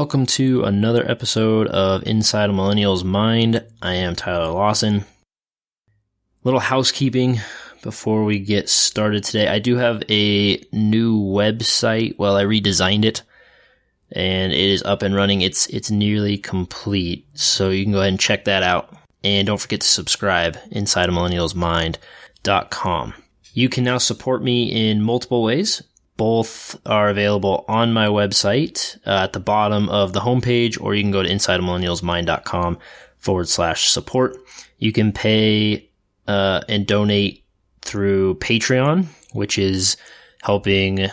welcome to another episode of Inside a Millennials Mind. I am Tyler Lawson. Little housekeeping before we get started today. I do have a new website. Well, I redesigned it, and it is up and running. It's nearly complete, so you can go ahead and check that out. And don't forget to subscribe, InsideAMillennialsMind.com. You can now support me in multiple ways. Both are available on my website at the bottom of the homepage, or you can go to InsideAMillennialsMind.com/support. You can pay and donate through Patreon, which is helping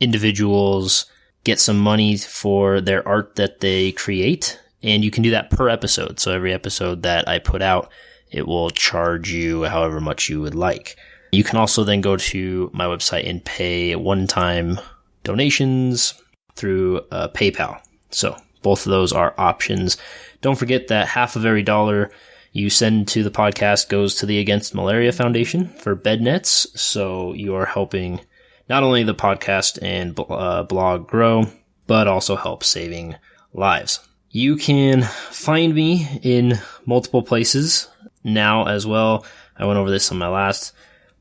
individuals get some money for their art that they create. And you can do that per episode. So every episode that I put out, it will charge you however much you would like. You can also then go to my website and pay one-time donations through PayPal. So both of those are options. Don't forget that half of every dollar you send to the podcast goes to the Against Malaria Foundation for bed nets. So you are helping not only the podcast and blog grow, but also help saving lives. You can find me in multiple places now as well. I went over this on my last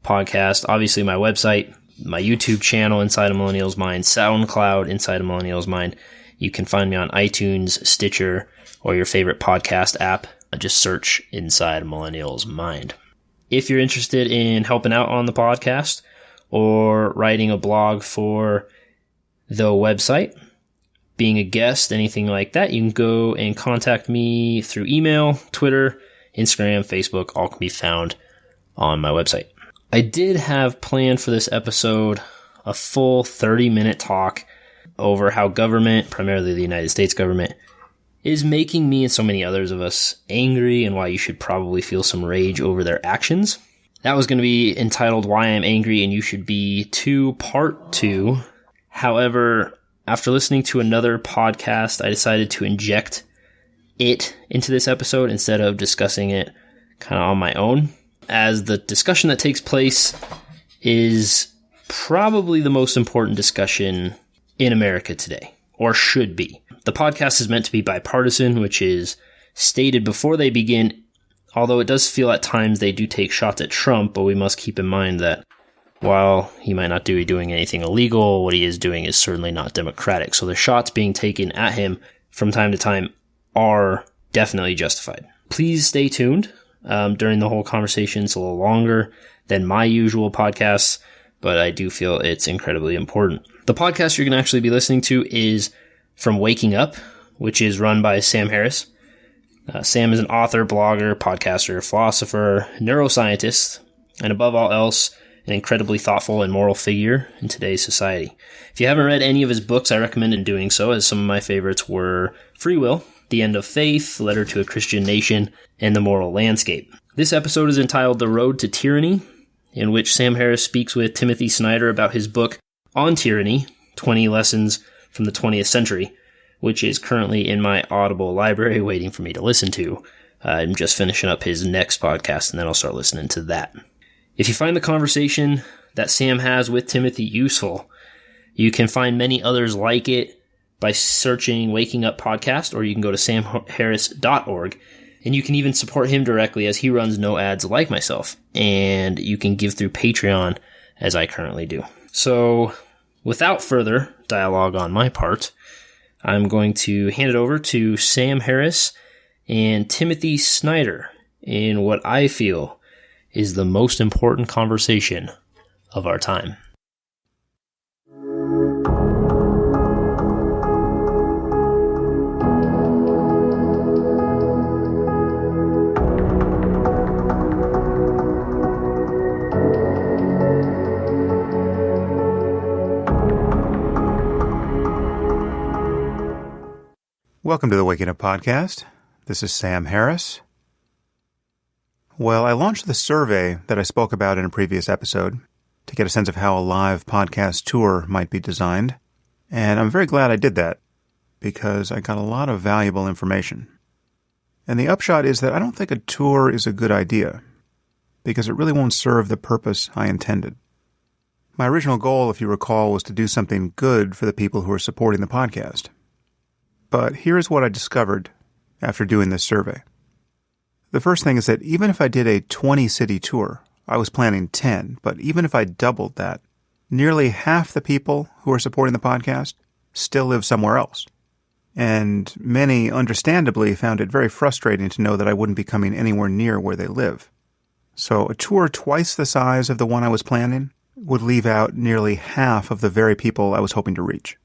podcast. Obviously, my website, my YouTube channel, Inside a Millennials Mind, SoundCloud, Inside a Millennials Mind. You can find me on iTunes, Stitcher, or your favorite podcast app. Just search Inside a Millennials Mind. If you're interested in helping out on the podcast or writing a blog for the website, being a guest, anything like that, you can go and contact me through email, Twitter, Instagram, Facebook. All can be found on my website. I did have planned for this episode a full 30-minute talk over how government, primarily the United States government, is making me and so many others of us angry, and why you should probably feel some rage over their actions. That was going to be entitled Why I'm Angry and You Should Be Too, Part 2. However, after listening to another podcast, I decided to inject it into this episode instead of discussing it kind of on my own, as the discussion that takes place is probably the most important discussion in America today, or should be. The podcast is meant to be bipartisan, which is stated before they begin, although it does feel at times they do take shots at Trump, but we must keep in mind that while he might not be doing anything illegal, what he is doing is certainly not democratic. So the shots being taken at him from time to time are definitely justified. Please stay tuned. During the whole conversation. It's a little longer than my usual podcasts, but I do feel it's incredibly important. The podcast you're going to actually be listening to is From Waking Up, which is run by Sam Harris. Sam is an author, blogger, podcaster, philosopher, neuroscientist, and above all else, an incredibly thoughtful and moral figure in today's society. If you haven't read any of his books, I recommend doing so, as some of my favorites were Free Will, The End of Faith, Letter to a Christian Nation, and The Moral Landscape. This episode is entitled The Road to Tyranny, in which Sam Harris speaks with Timothy Snyder about his book on tyranny, 20 Lessons from the 20th Century, which is currently in my Audible library waiting for me to listen to. I'm just finishing up his next podcast, and then I'll start listening to that. If you find the conversation that Sam has with Timothy useful, you can find many others like it by searching Waking Up Podcast, or you can go to samharris.org, and you can even support him directly, as he runs no ads like myself, and you can give through Patreon, as I currently do. So, without further dialogue on my part, I'm going to hand it over to Sam Harris and Timothy Snyder in what I feel is the most important conversation of our time. Welcome to the Waking Up Podcast. This is Sam Harris. Well, I launched the survey that I spoke about in a previous episode to get a sense of how a live podcast tour might be designed, and I'm very glad I did that because I got a lot of valuable information. And the upshot is that I don't think a tour is a good idea because it really won't serve the purpose I intended. My original goal, if you recall, was to do something good for the people who are supporting the podcast. But here's what I discovered after doing this survey. The first thing is that even if I did a 20-city tour, I was planning 10, but even if I doubled that, nearly half the people who are supporting the podcast still live somewhere else. And many, understandably, found it very frustrating to know that I wouldn't be coming anywhere near where they live. So a tour twice the size of the one I was planning would leave out nearly half of the very people I was hoping to reach.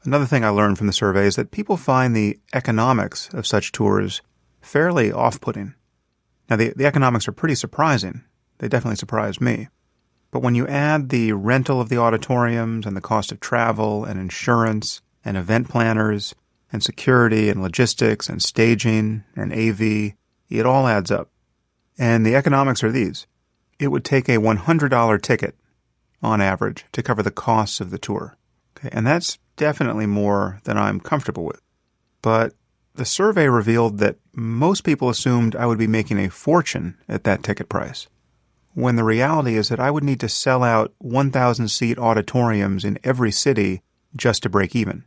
Another thing I learned from the survey is that people find the economics of such tours fairly off-putting. Now, the economics are pretty surprising. They definitely surprised me. But when you add the rental of the auditoriums and the cost of travel and insurance and event planners and security and logistics and staging and AV, it all adds up. And the economics are these. It would take a $100 ticket, on average, to cover the costs of the tour. Okay, and that's definitely more than I'm comfortable with. But the survey revealed that most people assumed I would be making a fortune at that ticket price, when the reality is that I would need to sell out 1,000-seat auditoriums in every city just to break even.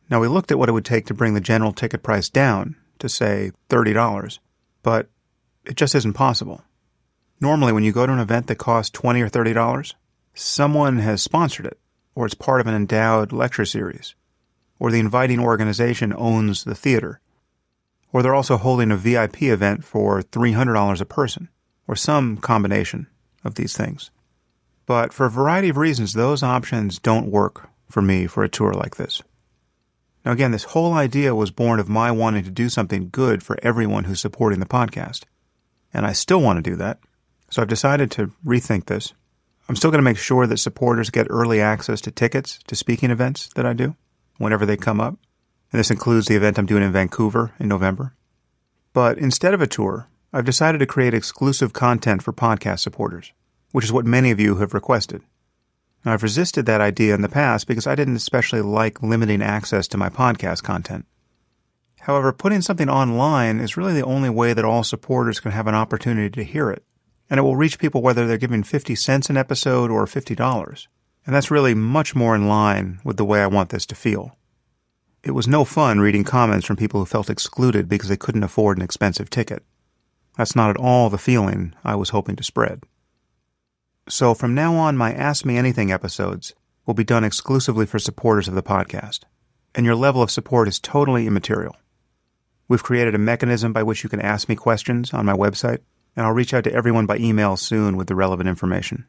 Now, we looked at what it would take to bring the general ticket price down to, say, $30, but it just isn't possible. Normally, when you go to an event that costs $20 or $30, someone has sponsored it, or it's part of an endowed lecture series, or the inviting organization owns the theater, or they're also holding a VIP event for $300 a person, or some combination of these things. But for a variety of reasons, those options don't work for me for a tour like this. Now again, this whole idea was born of my wanting to do something good for everyone who's supporting the podcast. And I still want to do that. So I've decided to rethink this. I'm still going to make sure that supporters get early access to tickets to speaking events that I do whenever they come up. And this includes the event I'm doing in Vancouver in November. But instead of a tour, I've decided to create exclusive content for podcast supporters, which is what many of you have requested. Now, I've resisted that idea in the past because I didn't especially like limiting access to my podcast content. However, putting something online is really the only way that all supporters can have an opportunity to hear it. And it will reach people whether they're giving 50 cents an episode or $50. And that's really much more in line with the way I want this to feel. It was no fun reading comments from people who felt excluded because they couldn't afford an expensive ticket. That's not at all the feeling I was hoping to spread. So from now on, my Ask Me Anything episodes will be done exclusively for supporters of the podcast. And your level of support is totally immaterial. We've created a mechanism by which you can ask me questions on my website, and I'll reach out to everyone by email soon with the relevant information.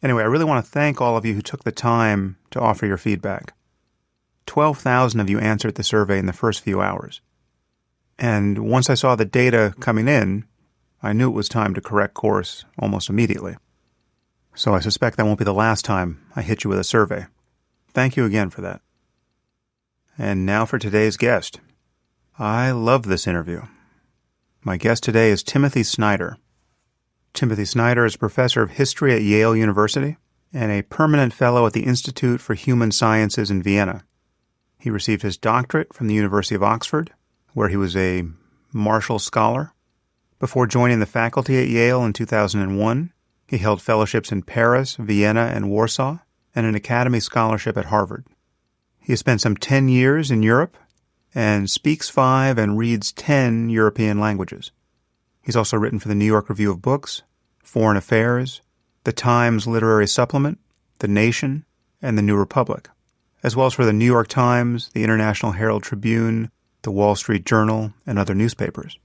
Anyway, I really want to thank all of you who took the time to offer your feedback. 12,000 of you answered the survey in the first few hours. And once I saw the data coming in, I knew it was time to correct course almost immediately. So I suspect that won't be the last time I hit you with a survey. Thank you again for that. And now for today's guest. I love this interview. My guest today is Timothy Snyder. Timothy Snyder is professor of history at Yale University and a permanent fellow at the Institute for Human Sciences in Vienna. He received his doctorate from the University of Oxford, where he was a Marshall Scholar. Before joining the faculty at Yale in 2001, he held fellowships in Paris, Vienna, and Warsaw, and an Academy Scholarship at Harvard. He has spent some 10 years in Europe and speaks 5 and reads 10 European languages. He's also written for the New York Review of Books, Foreign Affairs, the Times Literary Supplement, The Nation, and the New Republic, as well as for the New York Times, the International Herald Tribune, the Wall Street Journal, and other newspapers.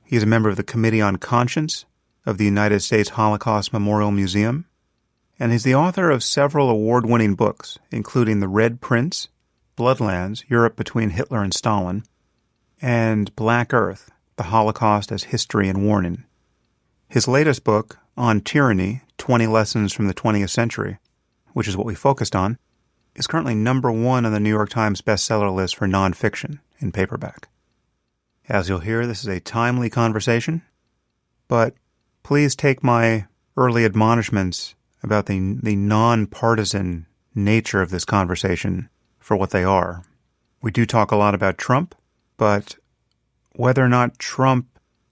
He is a member of the Committee on Conscience of the United States Holocaust Memorial Museum, and he's the author of several award-winning books, including The Red Prince, Bloodlands, Europe Between Hitler and Stalin, and Black Earth, The Holocaust as History and Warning. His latest book, On Tyranny, 20 Lessons from the 20th Century, which is what we focused on, is currently number 1 on the New York Times bestseller list for nonfiction in paperback. As you'll hear, this is a timely conversation, but please take my early admonishments about the nonpartisan nature of this conversation for what they are. We do talk a lot about Trump, but whether or not Trump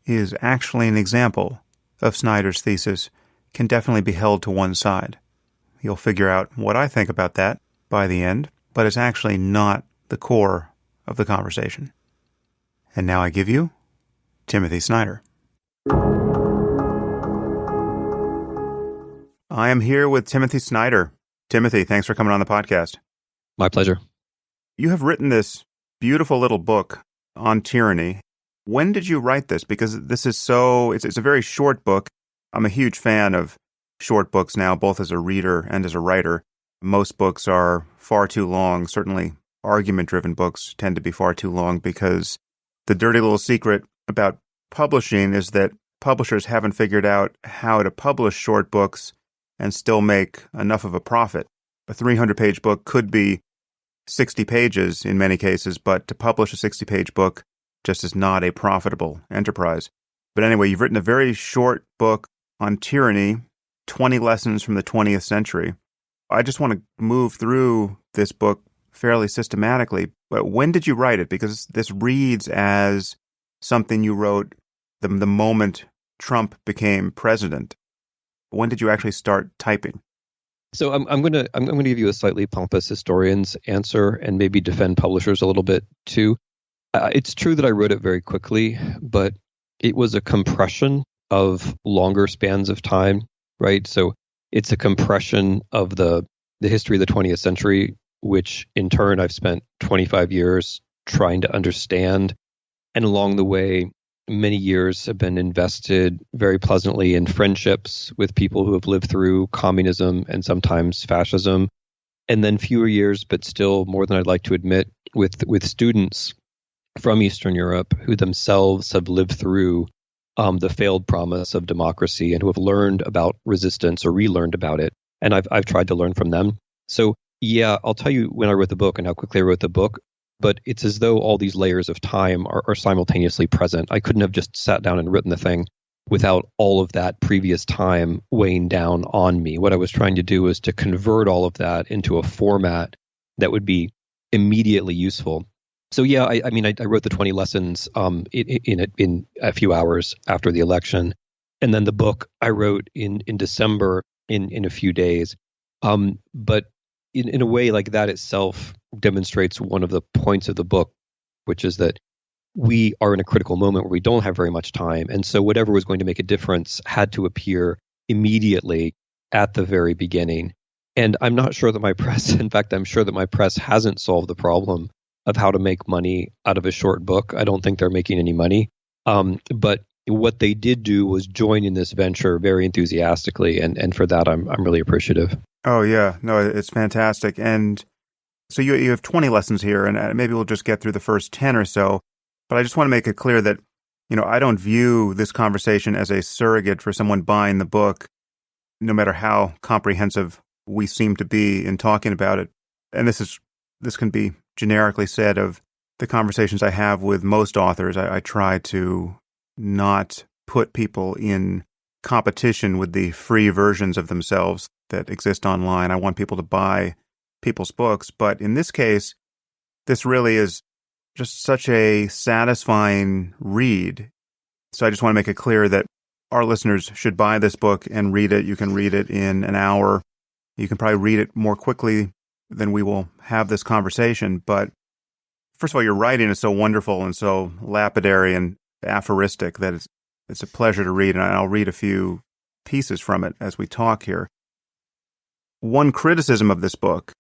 is actually an example of Snyder's thesis can definitely be held to one side. You'll figure out what I think about that by the end, but it's actually not the core of the conversation. And now I give you Timothy Snyder. I am here with Timothy Snyder. Timothy, thanks for coming on the podcast. My pleasure. You have written this beautiful little book on tyranny. When did you write this? Because this is it's a very short book. I'm a huge fan of short books now, both as a reader and as a writer. Most books are far too long. Certainly argument-driven books tend to be far too long because the dirty little secret about publishing is that publishers haven't figured out how to publish short books and still make enough of a profit. A 300-page book could be 60 pages in many cases, but to publish a 60-page book just is not a profitable enterprise. But anyway, you've written a very short book on tyranny, 20 lessons from the 20th century. I just want to move through this book fairly systematically. But when did you write it? Because this reads as something you wrote the moment Trump became president. When did you actually start typing? So I'm going to give you a slightly pompous historian's answer and maybe defend publishers a little bit too. It's true that I wrote it very quickly, but it was a compression of longer spans of time, right? So it's a compression of the history of the 20th century, which in turn I've spent 25 years trying to understand. And along the way, many years have been invested very pleasantly in friendships with people who have lived through communism and sometimes fascism. And then fewer years, but still more than I'd like to admit, with students from Eastern Europe who themselves have lived through the failed promise of democracy and who have learned about resistance or relearned about it. And I've tried to learn from them. So yeah, I'll tell you when I wrote the book and how quickly I wrote the book, but it's as though all these layers of time are simultaneously present. I couldn't have just sat down and written the thing without all of that previous time weighing down on me. What I was trying to do was to convert all of that into a format that would be immediately useful. So yeah, I wrote the 20 lessons in a few hours after the election. And then the book I wrote in December in a few days. But in a way, like that itself demonstrates one of the points of the book, which is that we are in a critical moment where we don't have very much time. And so whatever was going to make a difference had to appear immediately at the very beginning. And I'm not sure that my press, in fact, I'm sure that my press hasn't solved the problem of how to make money out of a short book. I don't think they're making any money. But what they did do was join in this venture very enthusiastically. And for that, I'm really appreciative. Oh, yeah. No, it's fantastic. And so you have 20 lessons here, and maybe we'll just get through the first 10 or so. But I just want to make it clear that, I don't view this conversation as a surrogate for someone buying the book, no matter how comprehensive we seem to be in talking about it. And this can be generically said of the conversations I have with most authors. I try to not put people in competition with the free versions of themselves that exist online. I want people to buy people's books. But in this case, this really is just such a satisfying read. So I just want to make it clear that our listeners should buy this book and read it. You can read it in an hour. You can probably read it more quickly than we will have this conversation. But first of all, your writing is so wonderful and so lapidary and aphoristic that it's a pleasure to read. And I'll read a few pieces from it as we talk here. One criticism of this book,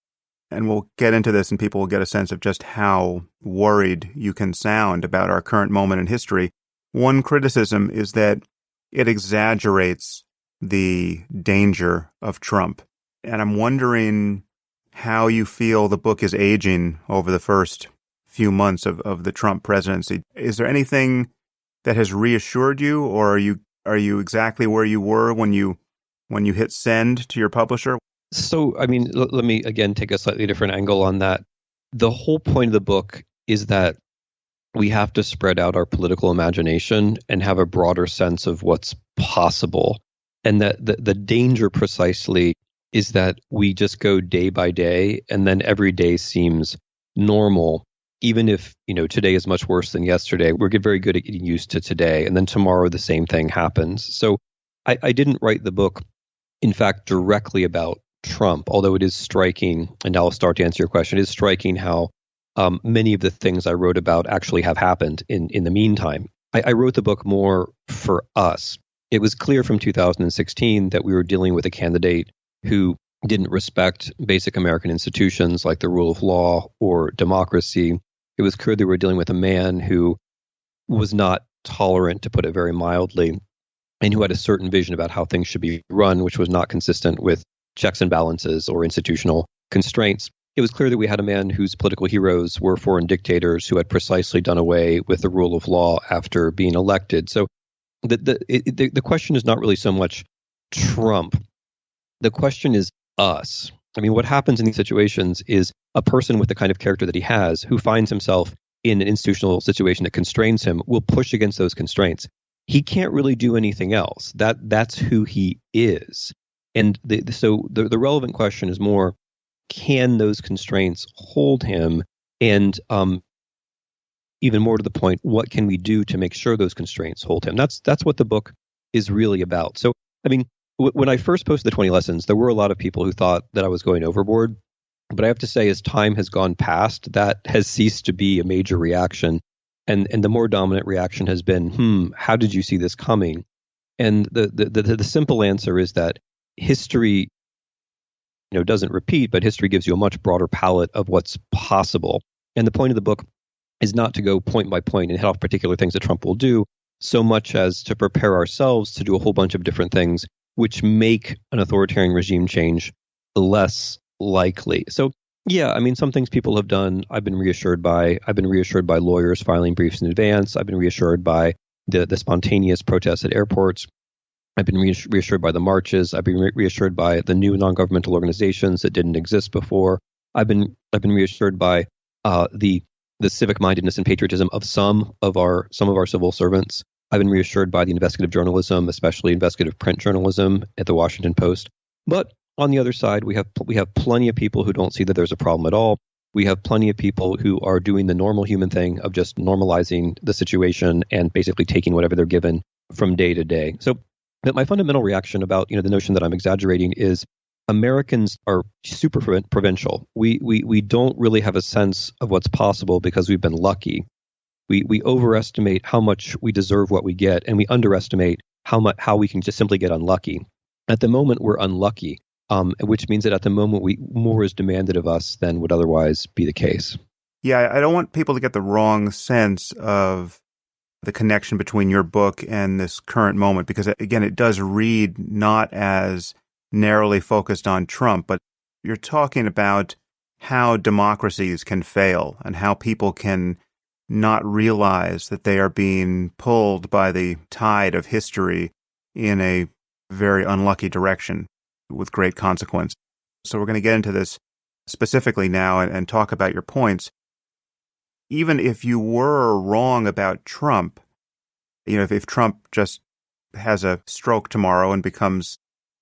and we'll get into this and people will get a sense of just how worried you can sound about our current moment in history. One criticism is that it exaggerates the danger of Trump. And I'm wondering how you feel the book is aging over the first few months of the Trump presidency. Is there anything that has reassured you, or are you exactly where you were when you hit send to your publisher? So, let me again take a slightly different angle on that. The whole point of the book is that we have to spread out our political imagination and have a broader sense of what's possible. And that the danger precisely is that we just go day by day, and then every day seems normal. Even if, today is much worse than yesterday, we're very good at getting used to today. And then tomorrow, the same thing happens. So I didn't write the book, in fact, directly about Trump, although it is striking, and now I'll start to answer your question, it is striking how many of the things I wrote about actually have happened in the meantime. I wrote the book more for us. It was clear from 2016 that we were dealing with a candidate who didn't respect basic American institutions like the rule of law or democracy. It was clear that we were dealing with a man who was not tolerant, to put it very mildly, and who had a certain vision about how things should be run, which was not consistent with checks and balances or institutional constraints. It was clear that we had a man whose political heroes were foreign dictators who had precisely done away with the rule of law after being elected. So the question is not really so much Trump. The question is us. I mean, what happens in these situations is a person with the kind of character that he has, who finds himself in an institutional situation that constrains him, will push against those constraints. He can't really do anything else. That's who he is. And so the relevant question is more, can those constraints hold him? And even more to the point, what can we do to make sure those constraints hold him? That's what the book is really about. So, I mean, when I first posted the 20 lessons, there were a lot of people who thought that I was going overboard. But I have to say, as time has gone past, that has ceased to be a major reaction. And the more dominant reaction has been, how did you see this coming? And the simple answer is that history doesn't repeat, but history gives you a much broader palette of what's possible. And the point of the book is not to go point by point and hit off particular things that Trump will do, so much as to prepare ourselves to do a whole bunch of different things which make an authoritarian regime change less likely. So, yeah, I mean, some things people have done, I've been reassured by. I've been reassured by lawyers filing briefs in advance. I've been reassured by the spontaneous protests at airports. I've been reassured by the marches. I've been reassured by the new non-governmental organizations that didn't exist before. I've been reassured by the civic mindedness and patriotism of some of our civil servants. I've been reassured by the investigative journalism, especially investigative print journalism at the Washington Post. But on the other side, we have plenty of people who don't see that there's a problem at all. We have plenty of people who are doing the normal human thing of just normalizing the situation and basically taking whatever they're given from day to day. So my fundamental reaction about the notion that I'm exaggerating is Americans are super provincial. We don't really have a sense of what's possible because we've been lucky. We overestimate how much we deserve what we get, and we underestimate how we can just simply get unlucky. At the moment, we're unlucky, which means that at the moment, more is demanded of us than would otherwise be the case. Yeah, I don't want people to get the wrong sense of the connection between your book and this current moment, because, again, it does read not as narrowly focused on Trump, but you're talking about how democracies can fail and how people can not realize that they are being pulled by the tide of history in a very unlucky direction with great consequence. So we're going to get into this specifically now and talk about your points. Even if you were wrong about Trump, if Trump just has a stroke tomorrow and becomes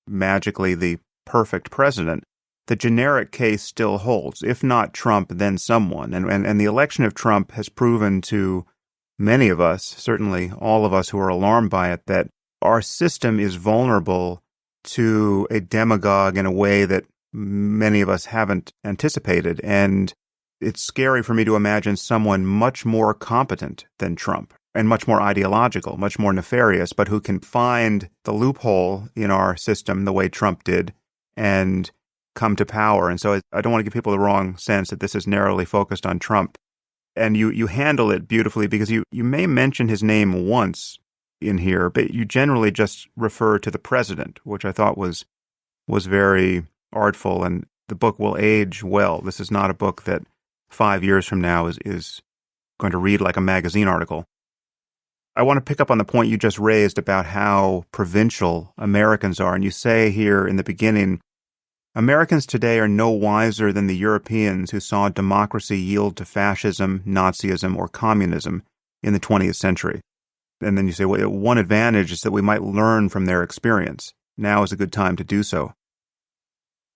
magically the perfect president, the generic case still holds. If not Trump, then someone. And the election of Trump has proven to many of us, certainly all of us who are alarmed by it, that our system is vulnerable to a demagogue in a way that many of us haven't anticipated. And it's scary for me to imagine someone much more competent than Trump and much more ideological, much more nefarious, but who can find the loophole in our system the way Trump did and come to power. And so I don't want to give people the wrong sense that this is narrowly focused on Trump. And you handle it beautifully because you may mention his name once in here, but you generally just refer to the president, which I thought was very artful, and the book will age well. This is not a book that 5 years from now is going to read like a magazine article. I want to pick up on the point you just raised about how provincial Americans are. And you say here in the beginning, Americans today are no wiser than the Europeans who saw democracy yield to fascism, Nazism, or communism in the 20th century. And then you say, well, one advantage is that we might learn from their experience. Now is a good time to do so.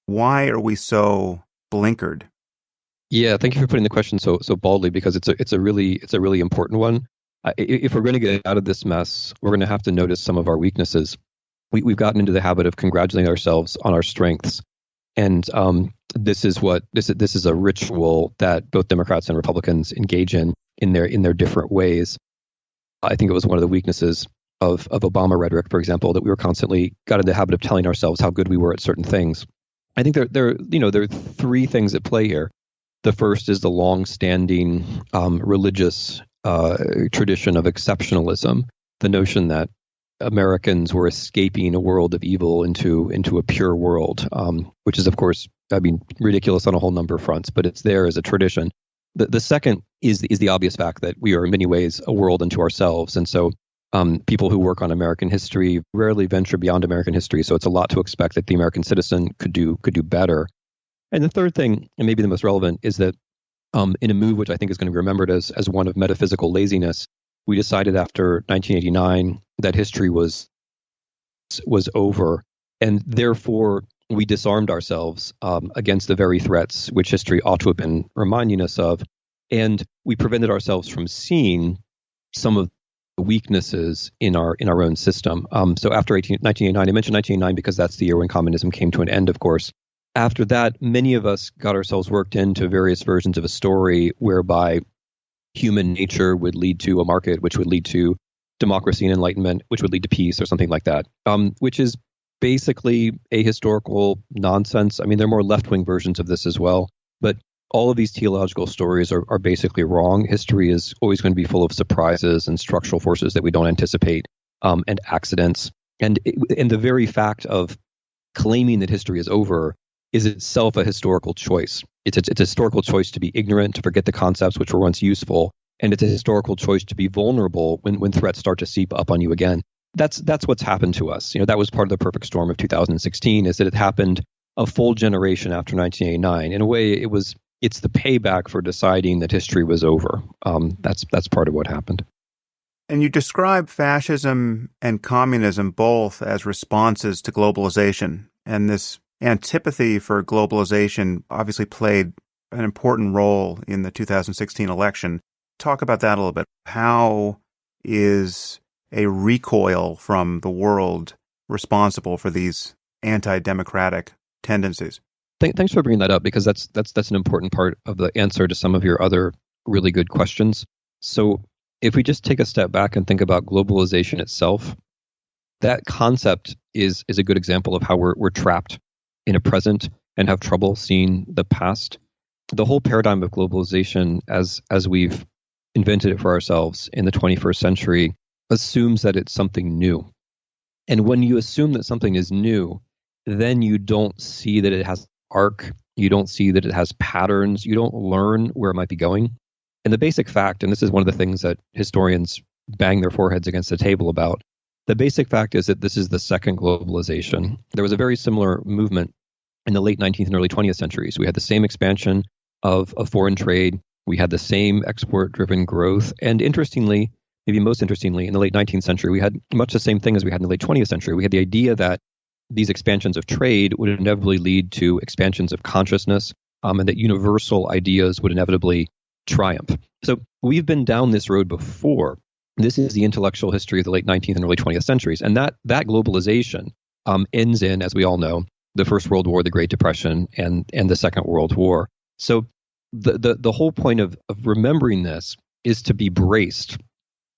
Why are we so blinkered? Yeah, thank you for putting the question so baldly, because it's a really important one. If we're going to get out of this mess, we're going to have to notice some of our weaknesses. We've gotten into the habit of congratulating ourselves on our strengths. And this is a ritual that both Democrats and Republicans engage in their different ways. I think it was one of the weaknesses of Obama rhetoric, for example, that we were constantly got in the habit of telling ourselves how good we were at certain things. I think there are three things at play here. The first is the long-standing religious tradition of exceptionalism, the notion that Americans were escaping a world of evil into a pure world, which is, of course, ridiculous on a whole number of fronts, but it's there as a tradition. The second is the obvious fact that we are in many ways a world unto ourselves, and so people who work on American history rarely venture beyond American history. So it's a lot to expect that the American citizen could do better. And the third thing, and maybe the most relevant, is that in a move which I think is going to be remembered as one of metaphysical laziness, we decided after 1989 that history was over, and therefore we disarmed ourselves against the very threats which history ought to have been reminding us of, and we prevented ourselves from seeing some of the weaknesses in our own system. So after 1989, I mentioned 1989 because that's the year when communism came to an end, of course. After that, many of us got ourselves worked into various versions of a story whereby human nature would lead to a market, which would lead to democracy and enlightenment, which would lead to peace or something like that, which is basically a historical nonsense. I mean, there are more left-wing versions of this as well, but all of these theological stories are basically wrong. History is always going to be full of surprises and structural forces that we don't anticipate, and accidents. And the very fact of claiming that history is over is itself a historical choice. It's a historical choice to be ignorant, to forget the concepts which were once useful, and it's a historical choice to be vulnerable when threats start to seep up on you again. That's what's happened to us. That was part of the perfect storm of 2016, is that it happened a full generation after 1989. In a way, it's the payback for deciding that history was over. That's part of what happened. And you describe fascism and communism both as responses to globalization, and this antipathy for globalization obviously played an important role in the 2016 election. Talk about that a little bit. How is a recoil from the world responsible for these anti-democratic tendencies? Thanks for bringing that up, because that's an important part of the answer to some of your other really good questions. So if we just take a step back and think about globalization itself, that concept is a good example of how we're trapped in a present and have trouble seeing the past. The whole paradigm of globalization, as we've invented it for ourselves in the 21st century, assumes that it's something new. And when you assume that something is new, then you don't see that it has arc, you don't see that it has patterns, you don't learn where it might be going. And the basic fact, and this is one of the things that historians bang their foreheads against the table about, the basic fact is that this is the second globalization. There was a very similar movement in the late 19th and early 20th centuries. We had the same expansion of foreign trade. We had the same export-driven growth. And interestingly, maybe most interestingly, in the late 19th century, we had much the same thing as we had in the late 20th century. We had the idea that these expansions of trade would inevitably lead to expansions of consciousness, and that universal ideas would inevitably triumph. So we've been down this road before. This is the intellectual history of the late 19th and early 20th centuries. And that globalization ends in, as we all know, the First World War, the Great Depression, and the Second World War. So the whole point of remembering this is to be braced.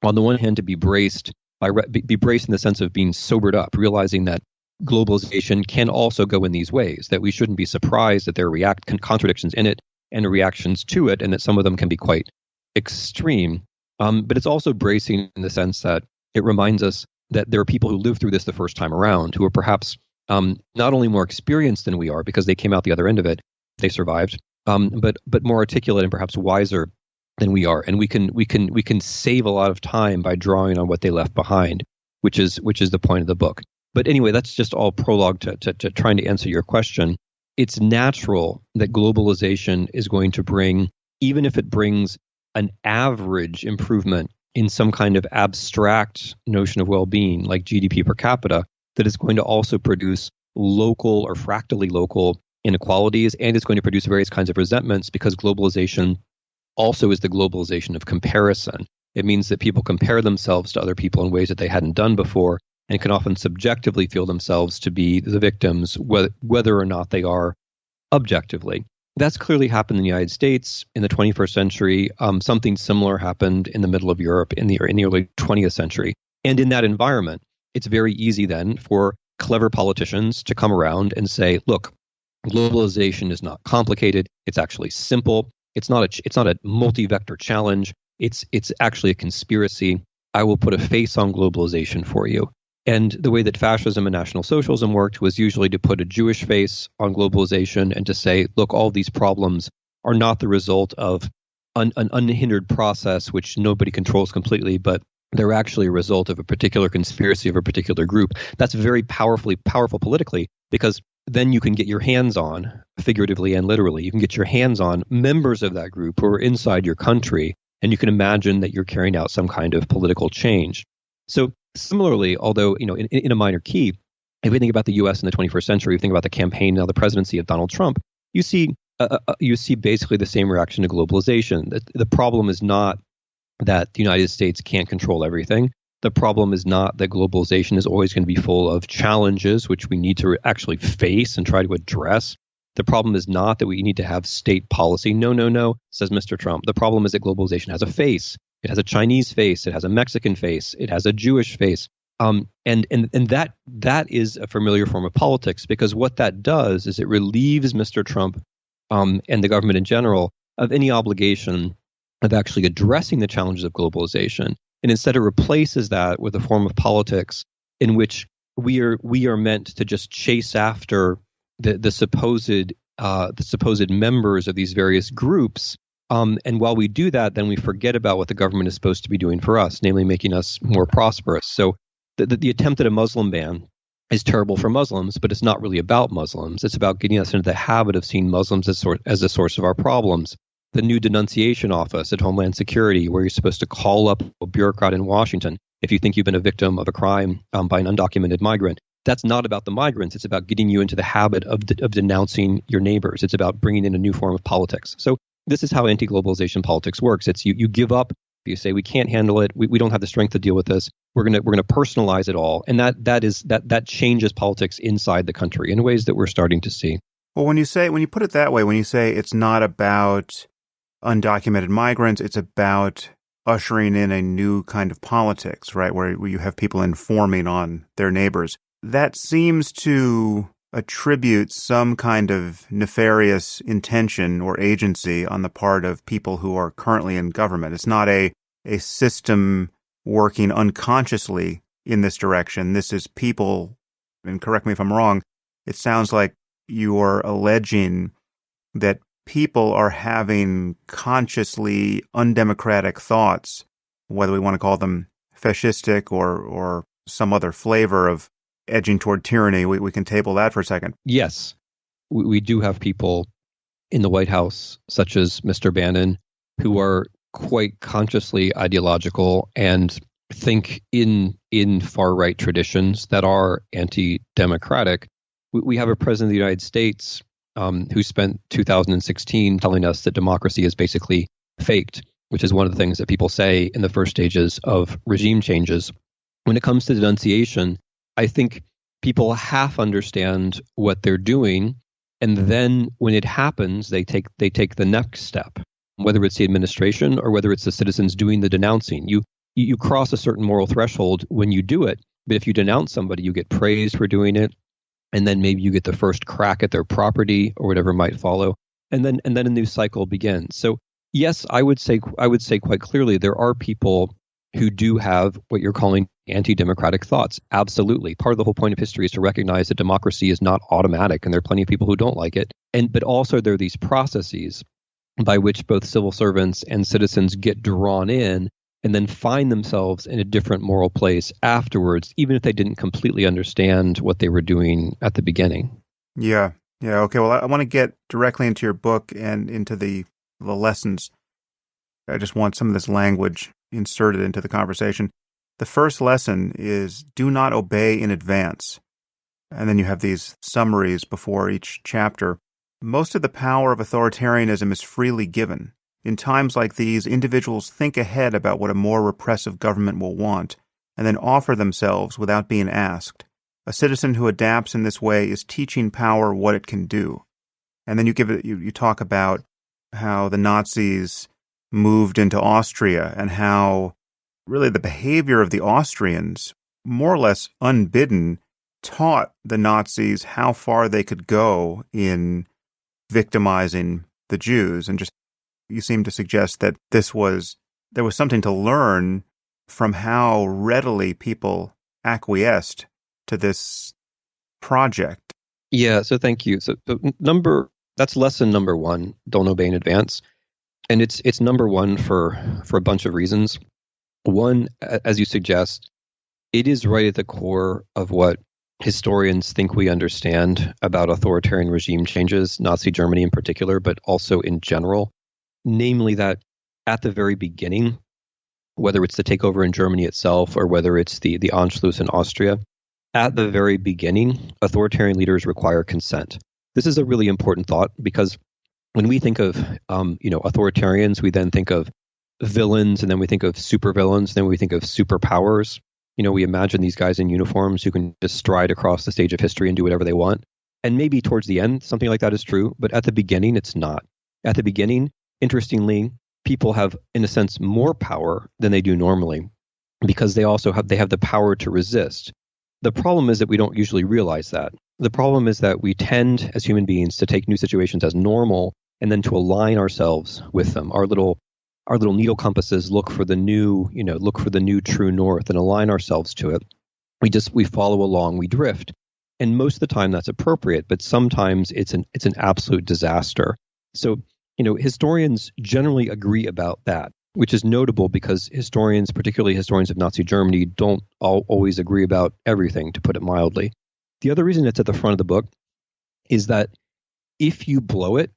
On the one hand, to be braced be braced in the sense of being sobered up, realizing that globalization can also go in these ways, that we shouldn't be surprised that there are contradictions in it and reactions to it, and that some of them can be quite extreme. But it's also bracing in the sense that it reminds us that there are people who lived through this the first time around, who are perhaps not only more experienced than we are because they came out the other end of it, they survived, but more articulate and perhaps wiser than we are, and we can save a lot of time by drawing on what they left behind, which is the point of the book. But anyway, that's just all prologue to trying to answer your question. It's natural that globalization is going to bring, even if it brings an average improvement in some kind of abstract notion of well-being, like GDP per capita, that is going to also produce local or fractally local inequalities, and it's going to produce various kinds of resentments, because globalization also is the globalization of comparison. It means that people compare themselves to other people in ways that they hadn't done before, and can often subjectively feel themselves to be the victims, whether or not they are objectively. That's clearly happened in the United States in the 21st century. Something similar happened in the middle of Europe in the early 20th century. And in that environment, it's very easy then for clever politicians to come around and say, look, globalization is not complicated. It's actually simple. It's not a multi-vector challenge. It's actually a conspiracy. I will put a face on globalization for you. And the way that fascism and National Socialism worked was usually to put a Jewish face on globalization and to say, look, all these problems are not the result of an unhindered process which nobody controls completely, but they're actually a result of a particular conspiracy of a particular group. That's very powerful politically, because then you can get your hands on, figuratively and literally, you can get your hands on members of that group who are inside your country, and you can imagine that you're carrying out some kind of political change. So similarly, although in a minor key, if we think about the U.S. in the 21st century, if we think about the campaign, now the presidency of Donald Trump, you see basically the same reaction to globalization. The problem is not that the United States can't control everything. The problem is not that globalization is always going to be full of challenges which we need to actually face and try to address. The problem is not that we need to have state policy. No, says Mr. Trump. The problem is that globalization has a face. It has a Chinese face. It has a Mexican face. It has a Jewish face. And that is a familiar form of politics, because what that does is it relieves Mr. Trump and the government in general of any obligation of actually addressing the challenges of globalization. And instead it replaces that with a form of politics in which we are meant to just chase after the supposed members of these various groups. And while we do that, then we forget about what the government is supposed to be doing for us, namely making us more prosperous. So the attempt at a Muslim ban is terrible for Muslims, but it's not really about Muslims. It's about getting us into the habit of seeing Muslims as the source of our problems. The new denunciation office at Homeland Security, where you're supposed to call up a bureaucrat in Washington if you think you've been a victim of a crime by an undocumented migrant. That's not about the migrants. It's about getting you into the habit of denouncing your neighbors. It's about bringing in a new form of politics. So this is how anti-globalization politics works. It's you give up. You say we can't handle it. We don't have the strength to deal with this. We're gonna personalize it all, and that changes politics inside the country in ways that we're starting to see. Well, when you put it that way, when you say it's not about undocumented migrants, it's about ushering in a new kind of politics, right? Where you have people informing on their neighbors. That seems to attribute some kind of nefarious intention or agency on the part of people who are currently in government. It's not a system working unconsciously in this direction. This is people, and correct me if I'm wrong, it sounds like you are alleging that people are having consciously undemocratic thoughts, whether we want to call them fascistic or some other flavor of edging toward tyranny. We can table that for a second. Yes, we do have people in the White House, such as Mr. Bannon, who are quite consciously ideological and think in far-right traditions that are anti-democratic. We have a president of the United States who spent 2016 telling us that democracy is basically faked, which is one of the things that people say in the first stages of regime changes. When it comes to denunciation, I think people half understand what they're doing, and then when it happens, they take the next step, whether it's the administration or whether it's the citizens doing the denouncing. You cross a certain moral threshold when you do it, but if you denounce somebody, you get praised for doing it, and then maybe you get the first crack at their property or whatever might follow, and then a new cycle begins. So yes, I would say quite clearly there are people who do have what you're calling anti-democratic thoughts. Absolutely. Part of the whole point of history is to recognize that democracy is not automatic, and there are plenty of people who don't like it. But also there are these processes by which both civil servants and citizens get drawn in and then find themselves in a different moral place afterwards, even if they didn't completely understand what they were doing at the beginning. Yeah. Okay. Well, I want to get directly into your book and into the lessons. I just want some of this language inserted into the conversation. The first lesson is do not obey in advance. And then you have these summaries before each chapter. Most of the power of authoritarianism is freely given. In times like these, individuals think ahead about what a more repressive government will want, and then offer themselves without being asked. A citizen who adapts in this way is teaching power what it can do. And then you talk about how the Nazis moved into Austria and how really the behavior of the Austrians, more or less unbidden, taught the Nazis how far they could go in victimizing the Jews. And just you seem to suggest that there was something to learn from how readily people acquiesced to this project. Yeah, so thank you. So that's lesson number one, don't obey in advance. And it's number one for a bunch of reasons. One, as you suggest, it is right at the core of what historians think we understand about authoritarian regime changes, Nazi Germany in particular, but also in general. Namely that at the very beginning, whether it's the takeover in Germany itself or whether it's the Anschluss in Austria, at the very beginning, authoritarian leaders require consent. This is a really important thought because when we think of authoritarians, we then think of villains, and then we think of supervillains, then we think of superpowers. We imagine these guys in uniforms who can just stride across the stage of history and do whatever they want. And maybe towards the end, something like that is true, but at the beginning, it's not. At the beginning, interestingly, people have, in a sense, more power than they do normally because they have the power to resist. The problem is that we don't usually realize that. The problem is that we tend, as human beings, to take new situations as normal and then to align ourselves with them. Our little needle compasses look for the new true north and align ourselves to it. We follow along, we drift. And most of the time that's appropriate, but sometimes it's an absolute disaster. So, historians generally agree about that, which is notable because historians, particularly historians of Nazi Germany, don't always agree about everything, to put it mildly. The other reason it's at the front of the book is that if you blow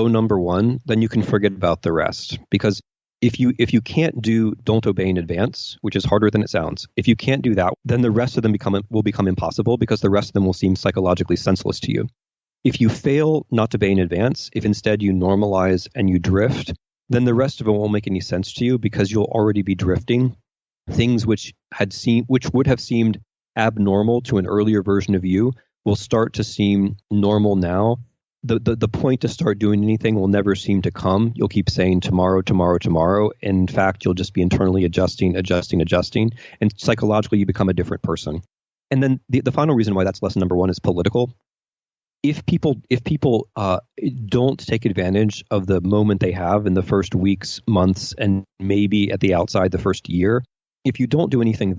number one, then you can forget about the rest. Because if you can't don't obey in advance, which is harder than it sounds, if you can't do that, then the rest of them will become impossible because the rest of them will seem psychologically senseless to you. If you fail not to obey in advance, if instead you normalize and you drift, then the rest of it won't make any sense to you because you'll already be drifting. Things which would have seemed abnormal to an earlier version of you will start to seem normal now. The point to start doing anything will never seem to come. You'll keep saying tomorrow, tomorrow, tomorrow. In fact, you'll just be internally adjusting, and psychologically you become a different person. And then the final reason why that's lesson number one is political. If people don't take advantage of the moment they have in the first weeks, months, and maybe at the outside the first year, if you don't do anything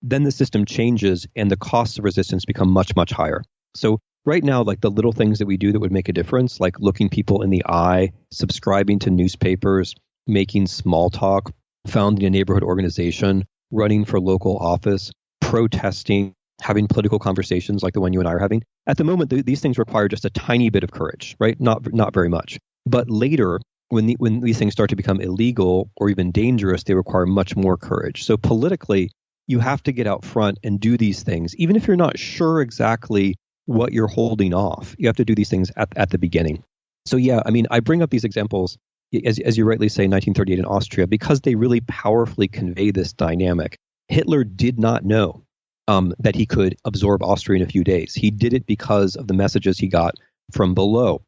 then the system changes and the costs of resistance become much, much higher. So right now, like the little things that we do that would make a difference, like looking people in the eye, subscribing to newspapers, making small talk, founding a neighborhood organization, running for local office, protesting, having political conversations like the one you and I are having. At the moment, these things require just a tiny bit of courage, right? Not very much. But later, when these things start to become illegal or even dangerous, they require much more courage. So politically, you have to get out front and do these things, even if you're not sure exactly what you're holding off. You have to do these things at the beginning. So yeah, I mean, I bring up these examples, as you rightly say, 1938 in Austria, because they really powerfully convey this dynamic. Hitler did not know that he could absorb Austria in a few days. He did it because of the messages he got from below.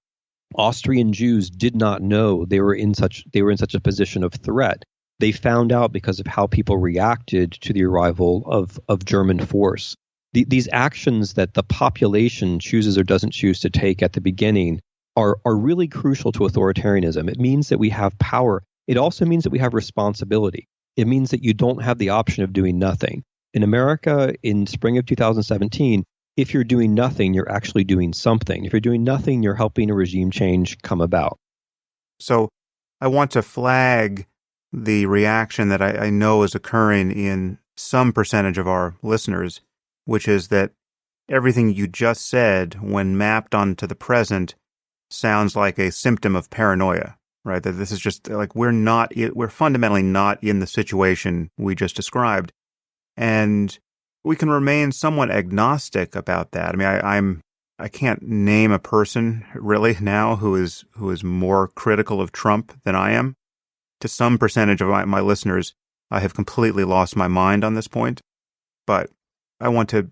Austrian Jews did not know they were in such a position of threat. They found out because of how people reacted to the arrival of German force. These actions that the population chooses or doesn't choose to take at the beginning are really crucial to authoritarianism. It means that we have power. It also means that we have responsibility. It means that you don't have the option of doing nothing. In America, in spring of 2017, if you're doing nothing, you're actually doing something. If you're doing nothing, you're helping a regime change come about. So I want to flag the reaction that I know is occurring in some percentage of our listeners, which is that everything you just said, when mapped onto the present, sounds like a symptom of paranoia, right? That this is just like we're fundamentally not in the situation we just described. And we can remain somewhat agnostic about that. I mean, I can't name a person really now who is more critical of Trump than I am. To some percentage of my listeners, I have completely lost my mind on this point. But I want to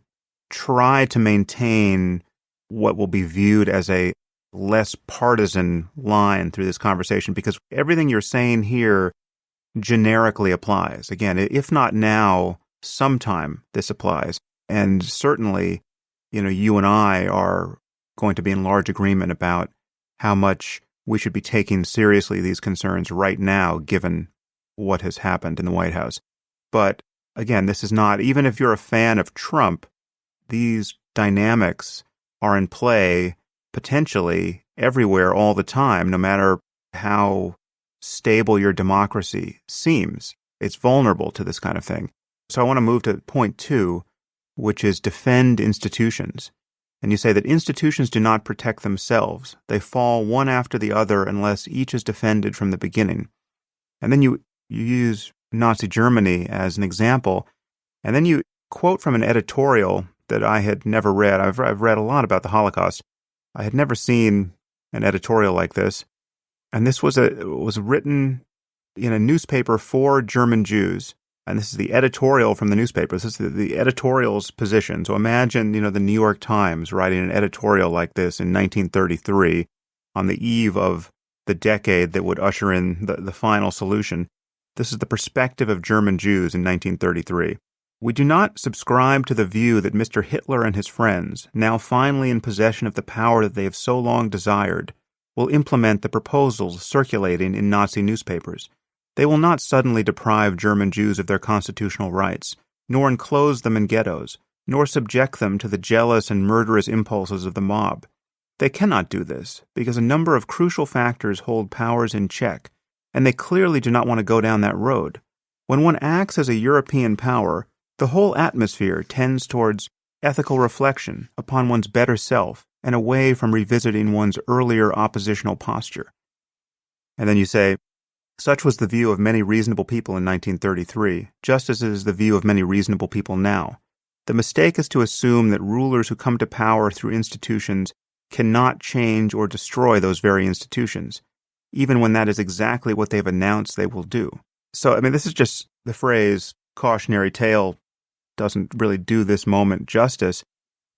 try to maintain what will be viewed as a less partisan line through this conversation, because everything you're saying here generically applies. Again, if not now, sometime this applies. And certainly, you and I are going to be in large agreement about how much we should be taking seriously these concerns right now, given what has happened in the White House. But again, this is not, even if you're a fan of Trump, these dynamics are in play potentially everywhere all the time, no matter how stable your democracy seems. It's vulnerable to this kind of thing. So I want to move to point 2, which is defend institutions. And you say that institutions do not protect themselves. They fall one after the other unless each is defended from the beginning. And then you use Nazi Germany as an example. And then you quote from an editorial that I had never read. I've read a lot about the Holocaust. I had never seen an editorial like this. And this was written in a newspaper for German Jews. And this is the editorial from the newspaper. This is the editorial's position. So imagine, the New York Times writing an editorial like this in 1933 on the eve of the decade that would usher in the final solution. This is the perspective of German Jews in 1933. We do not subscribe to the view that Mr. Hitler and his friends, now finally in possession of the power that they have so long desired, will implement the proposals circulating in Nazi newspapers. They will not suddenly deprive German Jews of their constitutional rights, nor enclose them in ghettos, nor subject them to the jealous and murderous impulses of the mob. They cannot do this, because a number of crucial factors hold powers in check, and they clearly do not want to go down that road. When one acts as a European power, the whole atmosphere tends towards ethical reflection upon one's better self and away from revisiting one's earlier oppositional posture. And then you say, such was the view of many reasonable people in 1933, just as it is the view of many reasonable people now. The mistake is to assume that rulers who come to power through institutions cannot change or destroy those very institutions, even when that is exactly what they've announced they will do. So, this is just the phrase cautionary tale doesn't really do this moment justice.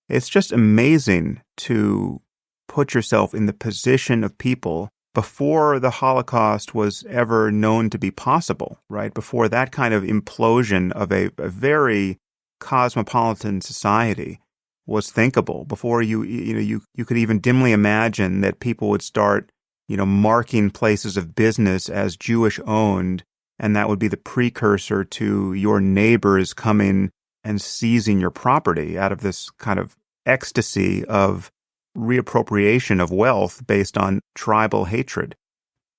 It's just amazing to put yourself in the position of people before the Holocaust was ever known to be possible, right? Before that kind of implosion of a very cosmopolitan society was thinkable, before you could even dimly imagine that people would start, marking places of business as Jewish owned, and that would be the precursor to your neighbors coming and seizing your property out of this kind of ecstasy of reappropriation of wealth based on tribal hatred.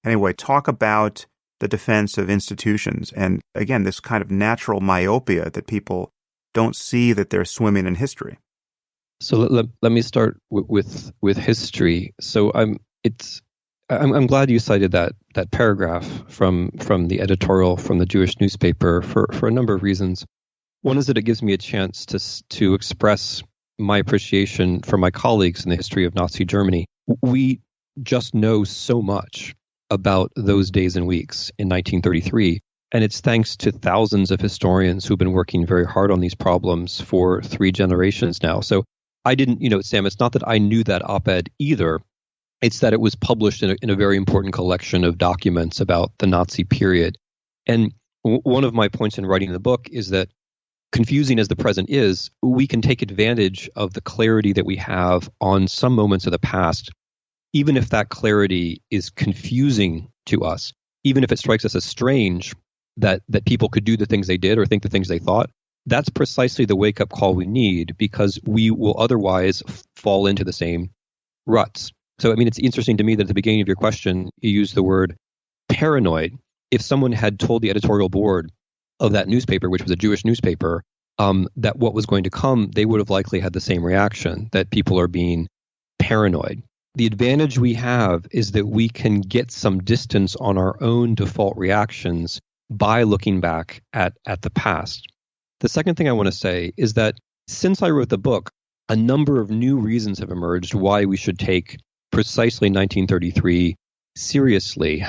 Anyway, talk about the defense of institutions and, again, this kind of natural myopia that people don't see that they're swimming in history. So let me start with history. So I'm glad you cited that paragraph from the editorial from the Jewish newspaper for a number of reasons. One is that it gives me a chance to express my appreciation for my colleagues in the history of Nazi Germany. We just know so much about those days and weeks in 1933, and it's thanks to thousands of historians who've been working very hard on these problems for 3 generations now. So I didn't, Sam, it's not that I knew that op-ed either. It's that it was published in a very important collection of documents about the Nazi period. And one of my points in writing the book is that, confusing as the present is, we can take advantage of the clarity that we have on some moments of the past, even if that clarity is confusing to us, even if it strikes us as strange that people could do the things they did or think the things they thought. That's precisely the wake-up call we need, because we will otherwise fall into the same ruts. So, it's interesting to me that at the beginning of your question, you used the word paranoid. If someone had told the editorial board of that newspaper, which was a Jewish newspaper, that what was going to come, they would have likely had the same reaction, that people are being paranoid. The advantage we have is that we can get some distance on our own default reactions by looking back at the past. The second thing I want to say is that since I wrote the book, a number of new reasons have emerged why we should take precisely 1933 seriously.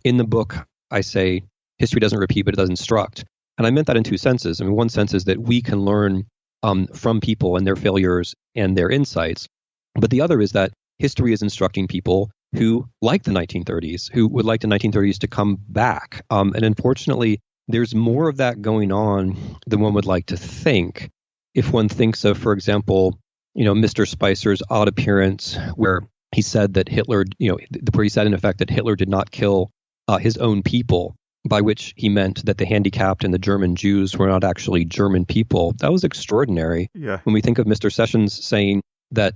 In the book, I say, history doesn't repeat, but it does instruct. And I meant that in 2 senses. One sense is that we can learn from people and their failures and their insights. But the other is that history is instructing people who like the 1930s, who would like the 1930s to come back. And unfortunately, there's more of that going on than one would like to think. If one thinks of, for example, Mr. Spicer's odd appearance where he said that Hitler, where he said in effect that Hitler did not kill his own people, by which he meant that the handicapped and the German Jews were not actually German people. That was extraordinary. Yeah. When we think of Mr. Sessions saying that,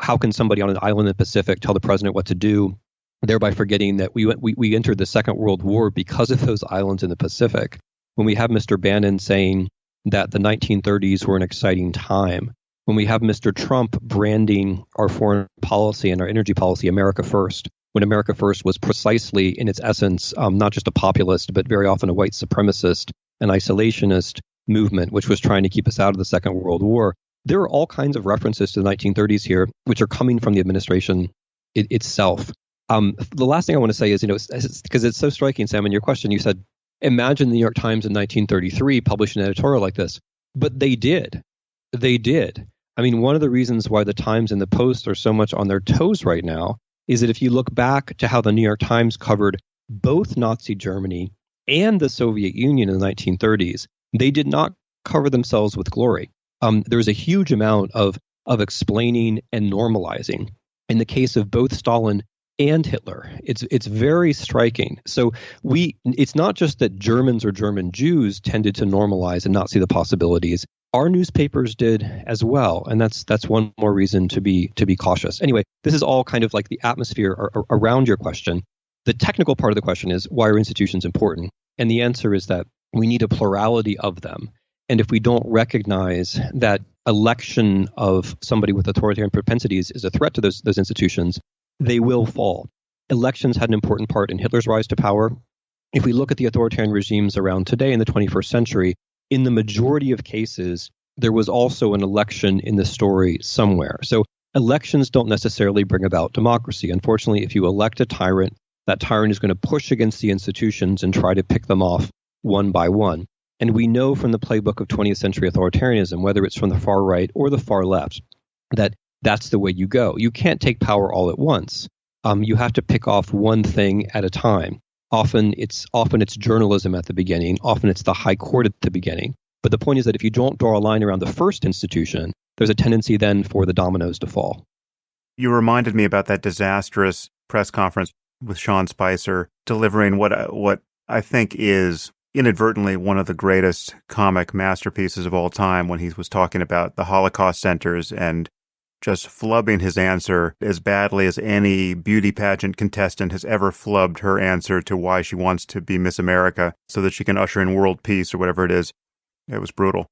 how can somebody on an island in the Pacific tell the president what to do, thereby forgetting that we entered the Second World War because of those islands in the Pacific. When we have Mr. Bannon saying that the 1930s were an exciting time, when we have Mr. Trump branding our foreign policy and our energy policy America First, when America First was precisely in its essence not just a populist, but very often a white supremacist and isolationist movement, which was trying to keep us out of the Second World War. There are all kinds of references to the 1930s here, which are coming from the administration itself. The last thing I want to say is, because it's so striking, Sam, in your question, you said, imagine the New York Times in 1933 published an editorial like this. But they did. They did. I mean, one of the reasons why the Times and the Post are so much on their toes right now is that if you look back to how the New York Times covered both Nazi Germany and the Soviet Union in the 1930s, they did not cover themselves with glory. There was a huge amount of explaining and normalizing. In the case of both Stalin and Hitler, it's very striking. So it's not just that Germans or German Jews tended to normalize and not see the possibilities. Our newspapers did as well, and that's one more reason to be cautious. Anyway, this is all kind of like the atmosphere around your question. The technical part of the question is, why are institutions important? And the answer is that we need a plurality of them. And if we don't recognize that election of somebody with authoritarian propensities is a threat to those institutions, they will fall. Elections had an important part in Hitler's rise to power. If we look at the authoritarian regimes around today in the 21st century, in the majority of cases, there was also an election in the story somewhere. So elections don't necessarily bring about democracy. Unfortunately, if you elect a tyrant, that tyrant is going to push against the institutions and try to pick them off one by one. And we know from the playbook of 20th century authoritarianism, whether it's from the far right or the far left, that that's the way you go. You can't take power all at once. You have to pick off one thing at a time. Often it's journalism at the beginning. Often it's the high court at the beginning. But the point is that if you don't draw a line around the first institution, there's a tendency then for the dominoes to fall. You reminded me about that disastrous press conference with Sean Spicer delivering what I think is inadvertently one of the greatest comic masterpieces of all time when he was talking about the Holocaust centers and just flubbing his answer as badly as any beauty pageant contestant has ever flubbed her answer to why she wants to be Miss America so that she can usher in world peace or whatever it is. It was brutal.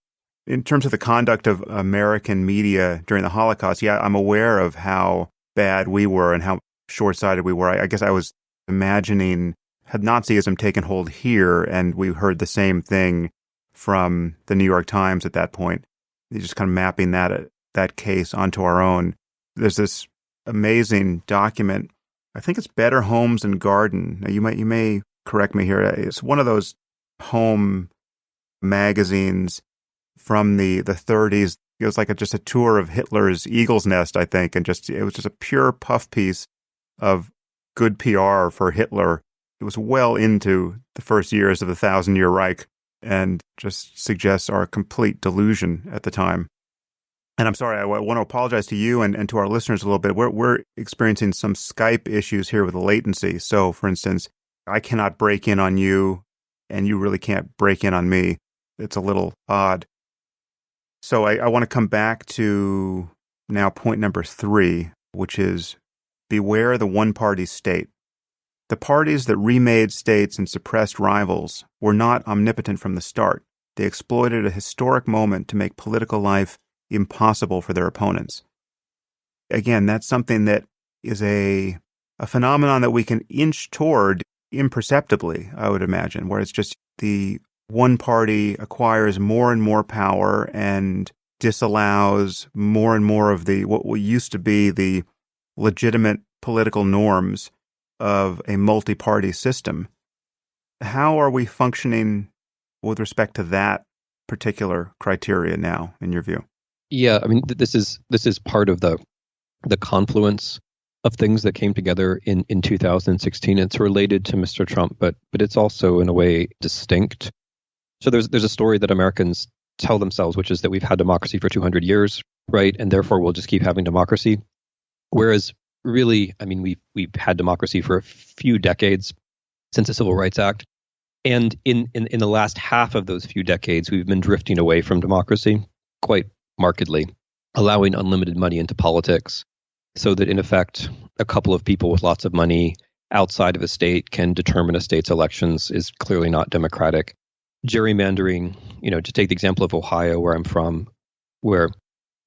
In terms of the conduct of American media during the Holocaust, yeah, I'm aware of how bad we were and how short-sighted we were. I guess I was imagining, had Nazism taken hold here and we heard the same thing from the New York Times at that point, just kind of mapping that case onto our own. There's this amazing document. I think it's Better Homes and Garden. Now, you may correct me here. It's one of those home magazines from the 30s. It was like just a tour of Hitler's Eagle's Nest, I think, and it was just a pure puff piece of good PR for Hitler. It was well into the first years of the 1,000-Year Reich and just suggests our complete delusion at the time. And I'm sorry, I want to apologize to you and to our listeners a little bit. We're experiencing some Skype issues here with the latency. So, for instance, I cannot break in on you, and you really can't break in on me. It's a little odd. So I want to come back to now point number 3, which is beware the one-party state. The parties that remade states and suppressed rivals were not omnipotent from the start. They exploited a historic moment to make political life impossible for their opponents. Again, that's something that is a phenomenon that we can inch toward imperceptibly, I would imagine, where it's just the one party acquires more and more power and disallows more and more of what used to be the legitimate political norms of a multi-party system. How are we functioning with respect to that particular criteria now, in your view? Yeah, I mean, this is part of the confluence of things that came together in 2016. It's related to Mr. Trump, but it's also in a way distinct. So there's a story that Americans tell themselves, which is that we've had democracy for 200 years, right? And therefore we'll just keep having democracy. Whereas really, I mean, we've had democracy for a few decades since the Civil Rights Act. And in the last half of those few decades, we've been drifting away from democracy quite markedly, allowing unlimited money into politics so that, in effect, a couple of people with lots of money outside of a state can determine a state's elections is clearly not democratic. Gerrymandering, to take the example of Ohio, where I'm from, where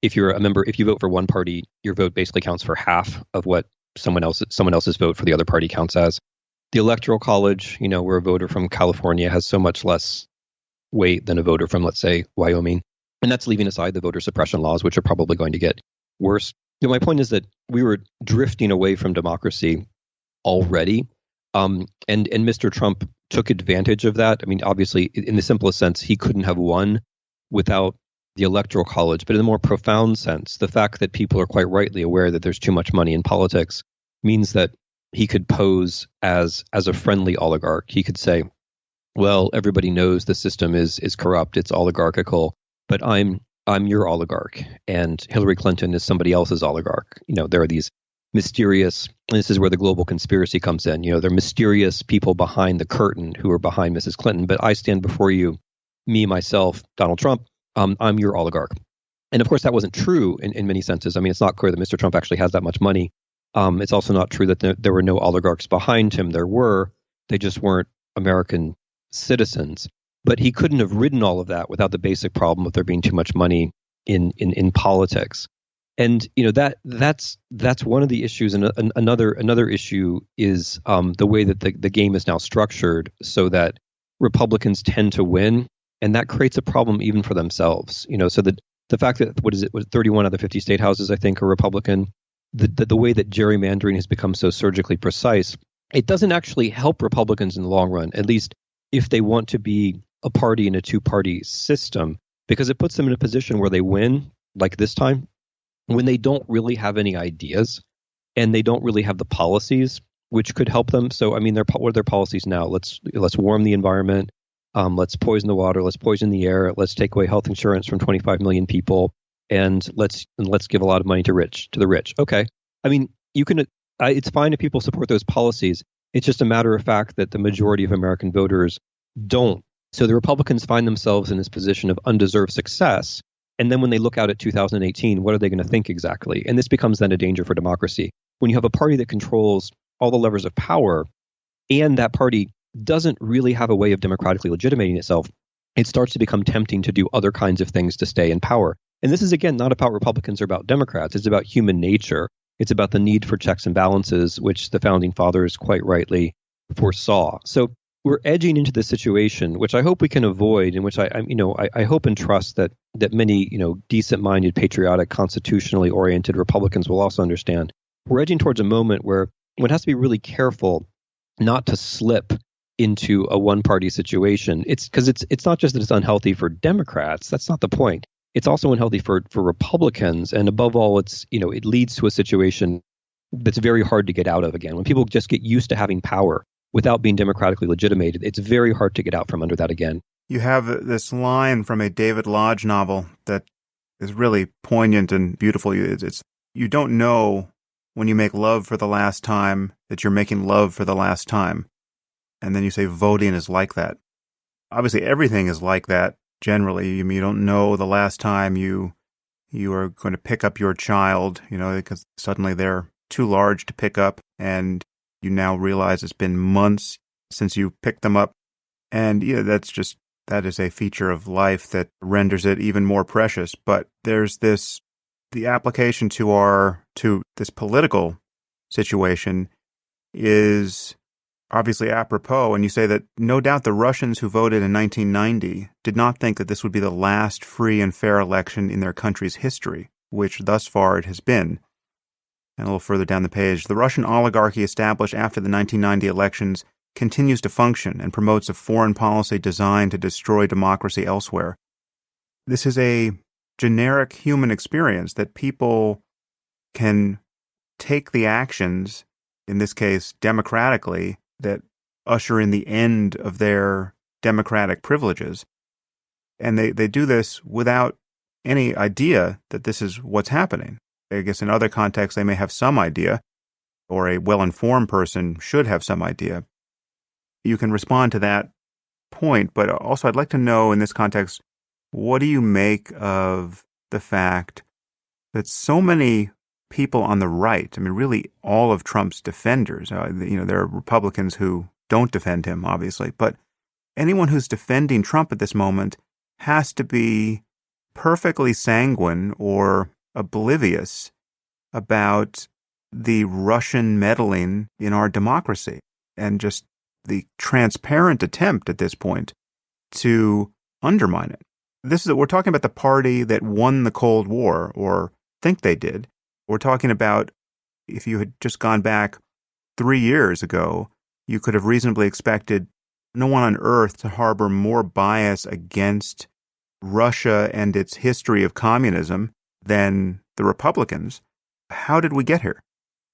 if you're a member, if you vote for one party, your vote basically counts for half of what someone else's vote for the other party counts as. The Electoral College, where a voter from California has so much less weight than a voter from, let's say, Wyoming. And that's leaving aside the voter suppression laws, which are probably going to get worse. My point is that we were drifting away from democracy already. And Mr. Trump took advantage of that. I mean, obviously, in the simplest sense, he couldn't have won without the Electoral College. But in a more profound sense, the fact that people are quite rightly aware that there's too much money in politics means that he could pose as a friendly oligarch. He could say, well, everybody knows the system is corrupt, it's oligarchical, but I'm your oligarch, and Hillary Clinton is somebody else's oligarch. There are these mysterious, and this is where the global conspiracy comes in. There are mysterious people behind the curtain who are behind Mrs. Clinton, but I stand before you, me, myself, Donald Trump, I'm your oligarch. And of course, that wasn't true in many senses. I mean, it's not clear that Mr. Trump actually has that much money. It's also not true that there were no oligarchs behind him. There were. They just weren't American citizens. But he couldn't have ridden all of that without the basic problem of there being too much money in politics. And that's one of the issues. And another issue is the way that the game is now structured, so that Republicans tend to win, and that creates a problem even for themselves. So that the fact that 31 out of 50 state houses, I think, are Republican. The way that gerrymandering has become so surgically precise, it doesn't actually help Republicans in the long run, at least if they want to be a party in a two-party system, because it puts them in a position where they win, like this time, when they don't really have any ideas and they don't really have the policies which could help them. So, I mean, what are their policies now? Let's warm the environment. Let's poison the water. Let's poison the air. Let's take away health insurance from 25 million people. And let's give a lot of money to the rich. Okay. I mean, it's fine if people support those policies. It's just a matter of fact that the majority of American voters don't. So the Republicans find themselves in this position of undeserved success. And then when they look out at 2018, what are they going to think exactly? And this becomes then a danger for democracy. When you have a party that controls all the levers of power, and that party doesn't really have a way of democratically legitimating itself, it starts to become tempting to do other kinds of things to stay in power. And this is, again, not about Republicans or about Democrats. It's about human nature. It's about the need for checks and balances, which the founding fathers quite rightly foresaw. So we're edging into this situation, which I hope we can avoid, and which I hope and trust that many decent-minded, patriotic, constitutionally oriented Republicans will also understand. We're edging towards a moment where one has to be really careful not to slip into a one-party situation. It's because it's not just that it's unhealthy for Democrats. That's not the point. It's also unhealthy for Republicans, and above all, it leads to a situation that's very hard to get out of again. When people just get used to having power without being democratically legitimated, it's very hard to get out from under that again. You have this line from a David Lodge novel that is really poignant and beautiful. It's you don't know when you make love for the last time that you're making love for the last time. And then you say voting is like that. Obviously, everything is like that. Generally, you don't know the last time you are going to pick up your child, because suddenly they're too large to pick up, and you now realize it's been months since you picked them up. And that is a feature of life that renders it even more precious. But there's the application to this political situation is obviously apropos, and you say that no doubt the Russians who voted in 1990 did not think that this would be the last free and fair election in their country's history, which thus far it has been. And a little further down the page, the Russian oligarchy established after the 1990 elections continues to function and promotes a foreign policy designed to destroy democracy elsewhere. This is a generic human experience that people can take the actions, in this case democratically, that usher in the end of their democratic privileges. And they do this without any idea that this is what's happening. I guess in other contexts, they may have some idea, or a well-informed person should have some idea. You can respond to that point, but also I'd like to know in this context, what do you make of the fact that so many people on the right, I mean, really all of Trump's defenders, there are Republicans who don't defend him, obviously, but anyone who's defending Trump at this moment has to be perfectly sanguine or oblivious about the Russian meddling in our democracy and just the transparent attempt at this point to undermine it. We're talking about the party that won the Cold War, or think they did. We're talking about, if you had just gone back 3 years ago, you could have reasonably expected no one on earth to harbor more bias against Russia and its history of communism than the Republicans. How did we get here?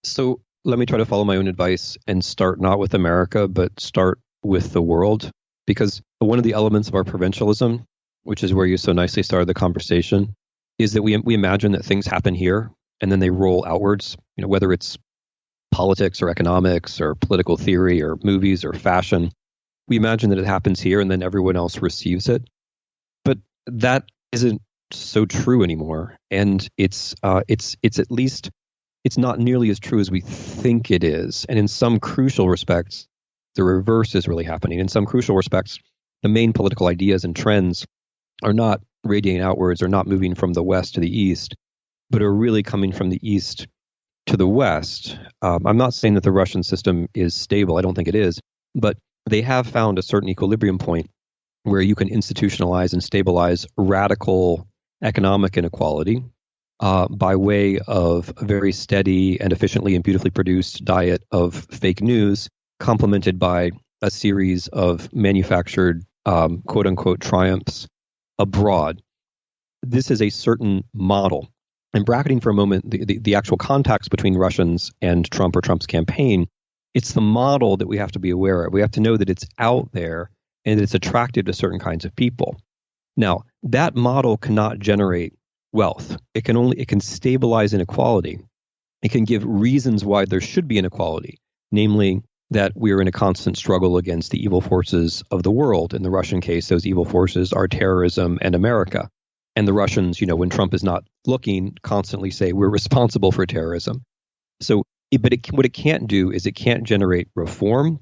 So let me try to follow my own advice and start not with America, but start with the world. Because one of the elements of our provincialism, which is where you so nicely started the conversation, is that we imagine that things happen here and then they roll outwards, whether it's politics or economics or political theory or movies or fashion. We imagine that it happens here and then everyone else receives it. But that isn't so true anymore. And it's at least, it's not nearly as true as we think it is. And in some crucial respects, the reverse is really happening. In some crucial respects, the main political ideas and trends are not radiating outwards, or not moving from the west to the east, but are really coming from the east to the west. I'm not saying that the Russian system is stable. I don't think it is. But they have found a certain equilibrium point where you can institutionalize and stabilize radical economic inequality by way of a very steady and efficiently and beautifully produced diet of fake news, complemented by a series of manufactured quote-unquote triumphs abroad. This is a certain model. And bracketing for a moment the actual contacts between Russians and Trump or Trump's campaign, it's the model that we have to be aware of. We have to know that it's out there and that it's attractive to certain kinds of people. Now, that model cannot generate wealth. It can stabilize inequality. It can give reasons why there should be inequality, namely that we're in a constant struggle against the evil forces of the world. In the Russian case, those evil forces are terrorism and America. And the Russians, when Trump is not looking, constantly say we're responsible for terrorism. So, what it can't do is it can't generate reform,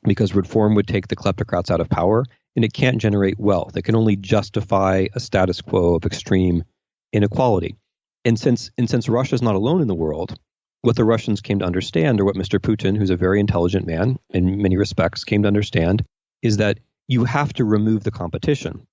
because reform would take the kleptocrats out of power, and it can't generate wealth. It can only justify a status quo of extreme inequality. And since Russia is not alone in the world, what the Russians came to understand, or what Mr. Putin, who's a very intelligent man in many respects, came to understand, is that you have to remove the competition.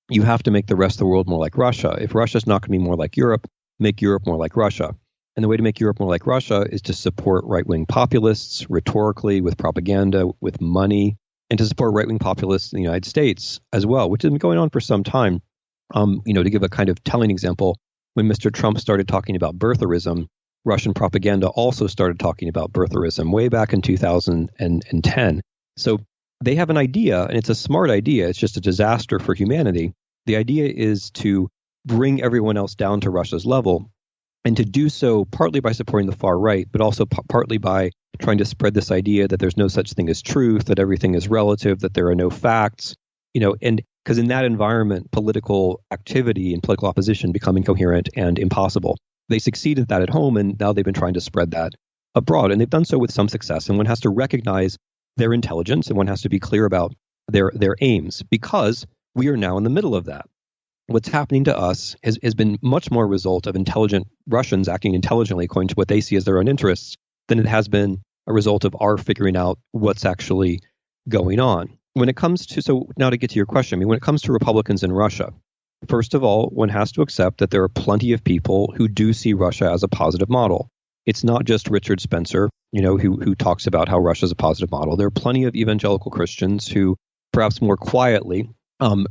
You have to make the rest of the world more like Russia. If Russia's not going to be more like Europe, make Europe more like Russia. And the way to make Europe more like Russia is to support right-wing populists rhetorically, with propaganda, with money, and to support right-wing populists in the United States as well, which has been going on for some time. To give a kind of telling example, when Mr. Trump started talking about birtherism, Russian propaganda also started talking about birtherism way back in 2010. So they have an idea, and it's a smart idea. It's just a disaster for humanity. The idea is to bring everyone else down to Russia's level, and to do so partly by supporting the far right, but also partly by trying to spread this idea that there's no such thing as truth, that everything is relative, that there are no facts, and because in that environment, political activity and political opposition become incoherent and impossible. They succeeded at that at home, and now they've been trying to spread that abroad, and they've done so with some success. And one has to recognize their intelligence, and one has to be clear about their aims, because we are now in the middle of that. What's happening to us has been much more a result of intelligent Russians acting intelligently according to what they see as their own interests than it has been a result of our figuring out what's actually going on. When it comes to, so now to get to your question, when it comes to Republicans in Russia, first of all, one has to accept that there are plenty of people who do see Russia as a positive model. It's not just Richard Spencer, who talks about how Russia is a positive model. There are plenty of evangelical Christians who, perhaps more quietly,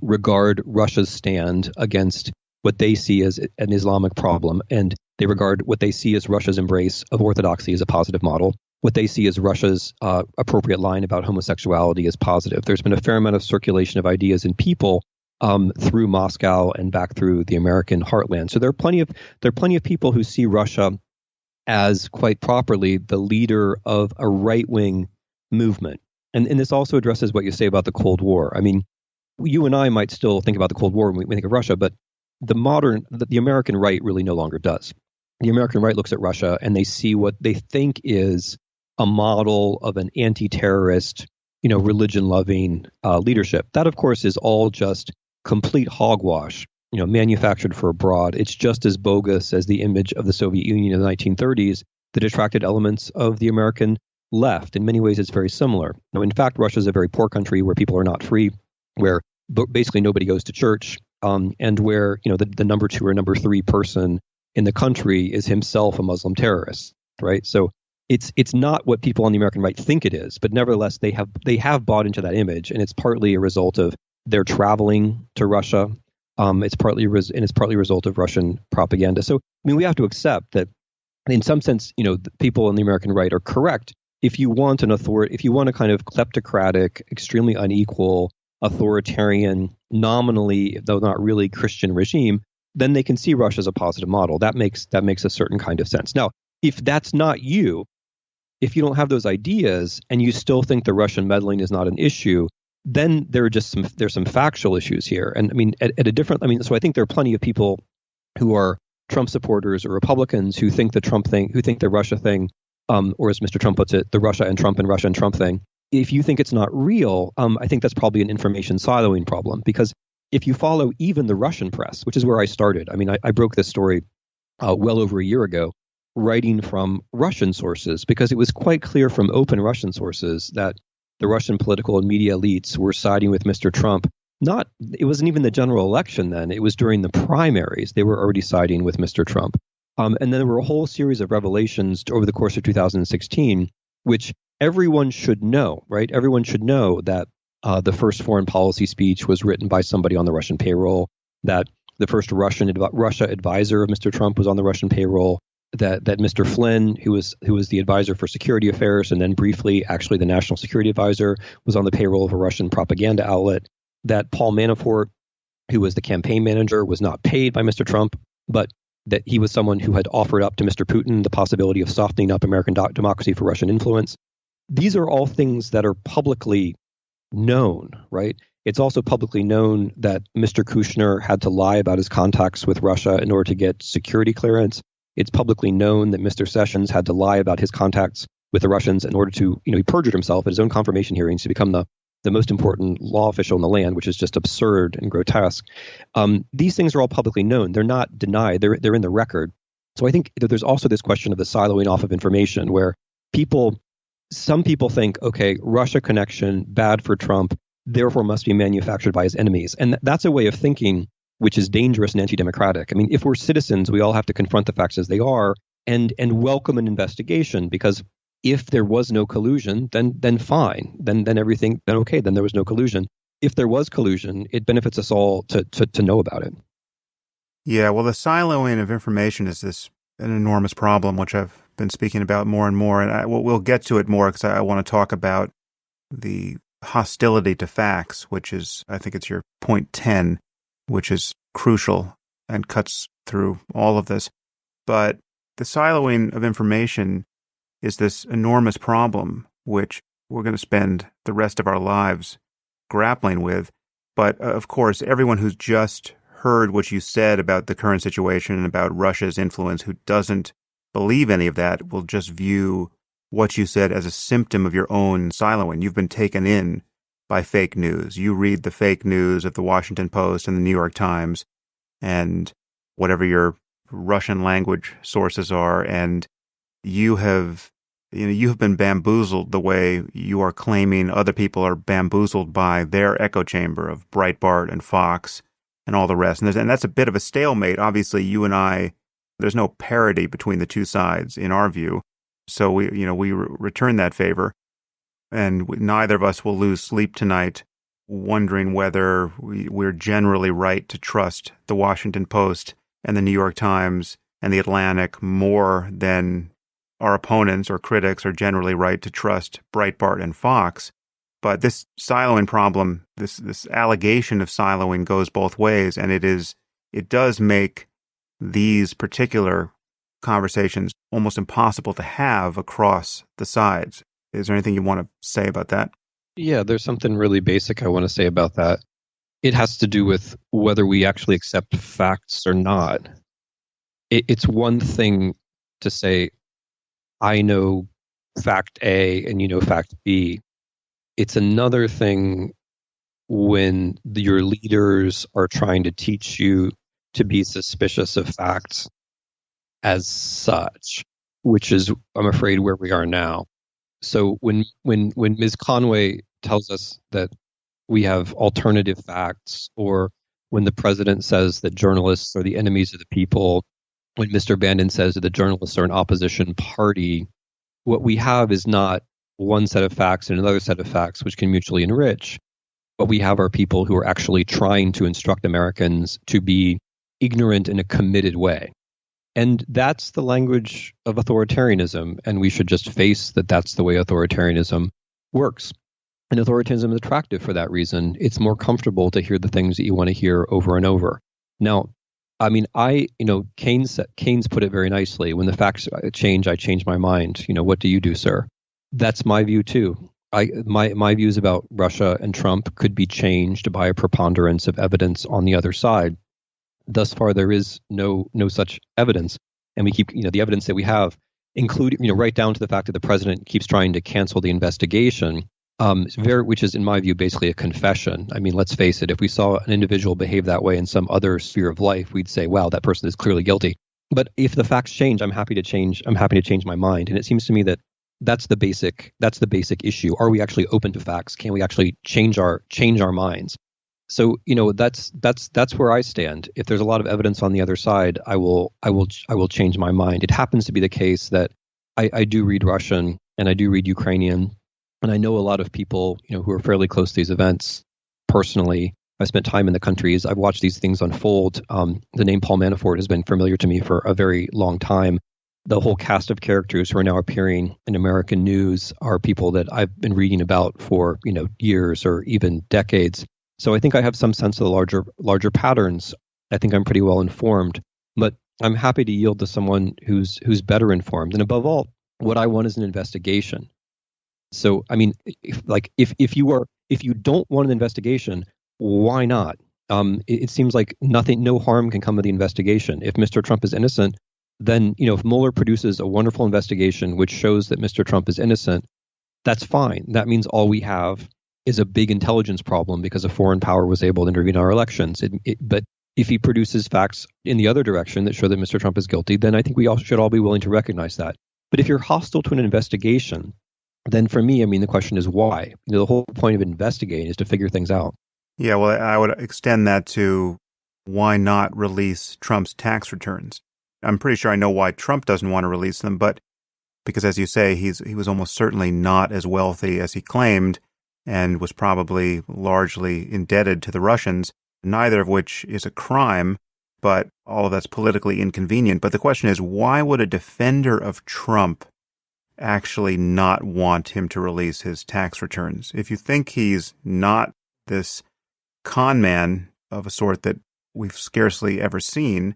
regard Russia's stand against what they see as an Islamic problem and They regard what they see as Russia's embrace of orthodoxy as a positive model. What they see as Russia's appropriate line about homosexuality as positive. There's been a fair amount of circulation of ideas in people through Moscow and back through the American heartland. So there are plenty of people who see Russia as, quite properly, the leader of a right-wing movement. And this also addresses what you say about the Cold War. I mean, you and I might still think about the Cold War when we think of Russia, but the American right really no longer does. The American right looks at Russia and they see what they think is a model of an anti-terrorist, religion-loving leadership. That, of course, is all just complete hogwash, manufactured for abroad. It's just as bogus as the image of the Soviet Union in the 1930s that attracted elements of the American left. In many ways, it's very similar. Now, in fact, Russia is a very poor country where people are not free, where basically nobody goes to church, and where the number 2 or number 3 person in the country is himself a Muslim terrorist, right? So it's not what people on the American right think it is, but nevertheless they have bought into that image, and it's partly a result of their traveling to Russia. It's partly a result of Russian propaganda. So I mean, we have to accept that in some sense, the people on the American right are correct. If you want if you want a kind of kleptocratic, extremely unequal, authoritarian, nominally though not really Christian regime, then they can see Russia as a positive model. That makes a certain kind of sense. Now, if that's not you, if you don't have those ideas and you still think the Russian meddling is not an issue, then there's some factual issues here. And I mean, so I think there are plenty of people who are Trump supporters or Republicans who think the Russia thing, or as Mr. Trump puts it, the Russia and Trump thing. If you think it's not real, I think that's probably an information siloing problem, because if you follow even the Russian press, which is where I started, I mean, I broke this story well over a year ago, writing from Russian sources, because it was quite clear from open Russian sources that the Russian political and media elites were siding with Mr. Trump. It wasn't even the general election then. It was during the primaries. They were already siding with Mr. Trump. And then there were a whole series of revelations over the course of 2016, which everyone should know, right? Everyone should know that the first foreign policy speech was written by somebody on the Russian payroll, that the first Russia advisor of Mr. Trump was on the Russian payroll, that Mr. Flynn, who was the advisor for security affairs and then briefly actually the national security advisor, was on the payroll of a Russian propaganda outlet, that Paul Manafort, who was the campaign manager, was not paid by Mr. Trump, but that he was someone who had offered up to Mr. Putin the possibility of softening up American democracy for Russian influence. These are all things that are publicly known, right? It's also publicly known that Mr. Kushner had to lie about his contacts with Russia in order to get security clearance. It's publicly known that Mr. Sessions had to lie about his contacts with the Russians in order to, he perjured himself at his own confirmation hearings to become the most important law official in the land, which is just absurd and grotesque. These things are all publicly known. They're not denied. They're in the record. So I think that there's also this question of the siloing off of information where some people think, okay, Russia connection, bad for Trump, therefore must be manufactured by his enemies. And that's a way of thinking which is dangerous and anti-democratic. I mean, if we're citizens, we all have to confront the facts as they are and welcome an investigation, because if there was no collusion, then fine, then okay, then there was no collusion. If there was collusion, it benefits us all to know about it. Yeah, well, the siloing of information is an enormous problem, which I've been speaking about more and more, and we'll get to it more because I want to talk about the hostility to facts, which is, I think it's your point 10, which is crucial and cuts through all of this. But the siloing of information is this enormous problem, which we're going to spend the rest of our lives grappling with. But of course, everyone who's just heard what you said about the current situation and about Russia's influence, who doesn't believe any of that, will just view what you said as a symptom of your own siloing. You've been taken in by fake news. You read the fake news of the Washington Post and the New York Times and whatever your Russian language sources are, and you have been bamboozled the way you are claiming other people are bamboozled by their echo chamber of Breitbart and Fox and all the rest. And that's a bit of a stalemate. Obviously, you and I, there's no parity between the two sides in our view. So we return that favor, and neither of us will lose sleep tonight wondering whether we're generally right to trust the Washington Post and the New York Times and The Atlantic more than our opponents or critics are generally right to trust Breitbart and Fox. But this siloing problem, this allegation of siloing goes both ways, and it does make these particular conversations almost impossible to have across the sides. Is there anything you want to say about that? Yeah, there's something really basic I want to say about that. It has to do with whether we actually accept facts or not. It's one thing to say, I know fact A and you know fact B. It's another thing when your leaders are trying to teach you to be suspicious of facts as such, which is, I'm afraid, where we are now. So when Ms. Conway tells us that we have alternative facts, or when the president says that journalists are the enemies of the people, when Mr. Bandon says that the journalists are an opposition party, what we have is not one set of facts and another set of facts which can mutually enrich. What we have are people who are actually trying to instruct Americans to be ignorant in a committed way. And that's the language of authoritarianism, and we should just face that that's the way authoritarianism works. And authoritarianism is attractive for that reason. It's more comfortable to hear the things that you want to hear over and over. Now, I mean, Keynes put it very nicely. When the facts change, I change my mind. What do you do, sir? That's my view too. My views about Russia and Trump could be changed by a preponderance of evidence on the other side. Thus far, there is no such evidence, and we keep the evidence that we have, including right down to the fact that the president keeps trying to cancel the investigation, which is in my view basically a confession. I mean, let's face it: if we saw an individual behave that way in some other sphere of life, we'd say, "Wow, that person is clearly guilty." But if the facts change, I'm happy to change my mind, and it seems to me that that's the basic issue. Are we actually open to facts? Can we actually change our minds? So that's where I stand. If there's a lot of evidence on the other side, I will change my mind. It happens to be the case that I do read Russian and I do read Ukrainian, and I know a lot of people who are fairly close to these events personally. I've spent time in the countries. I've watched these things unfold. The name Paul Manafort has been familiar to me for a very long time. The whole cast of characters who are now appearing in American news are people that I've been reading about for years or even decades. So I think I have some sense of the larger patterns. I think I'm pretty well informed, but I'm happy to yield to someone who's better informed. And above all, what I want is an investigation. So I mean, if you don't want an investigation, why not? It seems like no harm can come of the investigation. If Mr. Trump is innocent, then if Mueller produces a wonderful investigation which shows that Mr. Trump is innocent, that's fine. That means all we have is a big intelligence problem because a foreign power was able to intervene in our elections. But if he produces facts in the other direction that show that Mr. Trump is guilty, then I think we all should be willing to recognize that. But if you're hostile to an investigation, then for me, I mean, the question is why? The whole point of investigating is to figure things out. Yeah, well, I would extend that to why not release Trump's tax returns? I'm pretty sure I know why Trump doesn't want to release them, but because, as you say, he was almost certainly not as wealthy as he claimed, and was probably largely indebted to the Russians, neither of which is a crime, but all of that's politically inconvenient. But the question is, why would a defender of Trump actually not want him to release his tax returns? If you think he's not this con man of a sort that we've scarcely ever seen,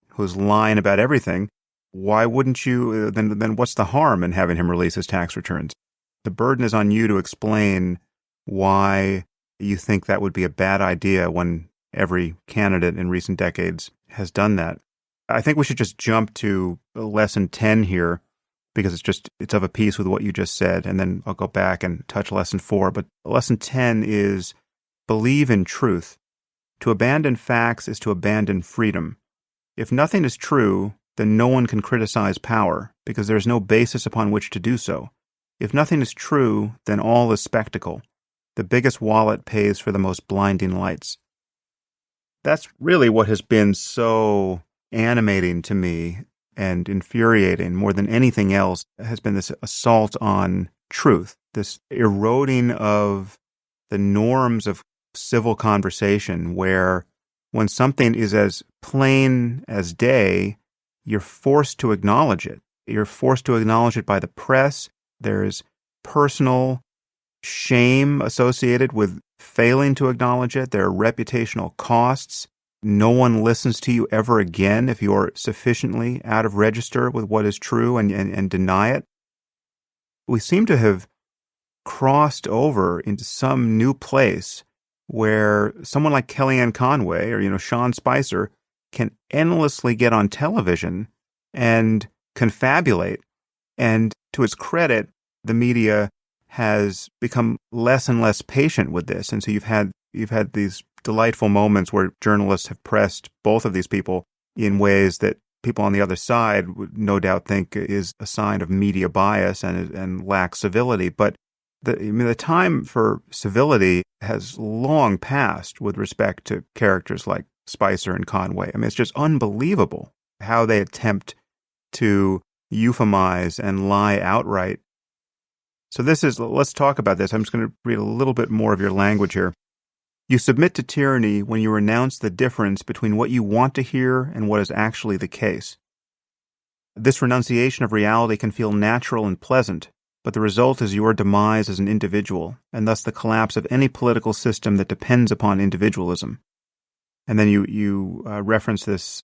who's lying about everything, why wouldn't you, then what's the harm in having him release his tax returns? The burden is on you to explain why you think that would be a bad idea when every candidate in recent decades has done that. I think we should just jump to lesson 10 here, because it's of a piece with what you just said, and then I'll go back and touch lesson 4. But lesson 10 is believe in truth. To abandon facts is to abandon freedom. If nothing is true, then no one can criticize power, because there is no basis upon which to do so. If nothing is true, then all is spectacle. The biggest wallet pays for the most blinding lights. That's really what has been so animating to me and infuriating more than anything else, has been this assault on truth, this eroding of the norms of civil conversation, where when something is as plain as day, you're forced to acknowledge it. You're forced to acknowledge it by the press. There's personal shame associated with failing to acknowledge it. There are reputational costs. No one listens to you ever again if you're sufficiently out of register with what is true and deny it. We seem to have crossed over into some new place where someone like Kellyanne Conway or, Sean Spicer can endlessly get on television and confabulate. And to its credit, the media has become less and less patient with this. And so you've had these delightful moments where journalists have pressed both of these people in ways that people on the other side would no doubt think is a sign of media bias and lack civility. But the time for civility has long passed with respect to characters like Spicer and Conway. It's just unbelievable how they attempt to euphemize and lie outright. So let's talk about this. I'm just going to read a little bit more of your language here. You submit to tyranny when you renounce the difference between what you want to hear and what is actually the case. This renunciation of reality can feel natural and pleasant, but the result is your demise as an individual, and thus the collapse of any political system that depends upon individualism. And then you reference this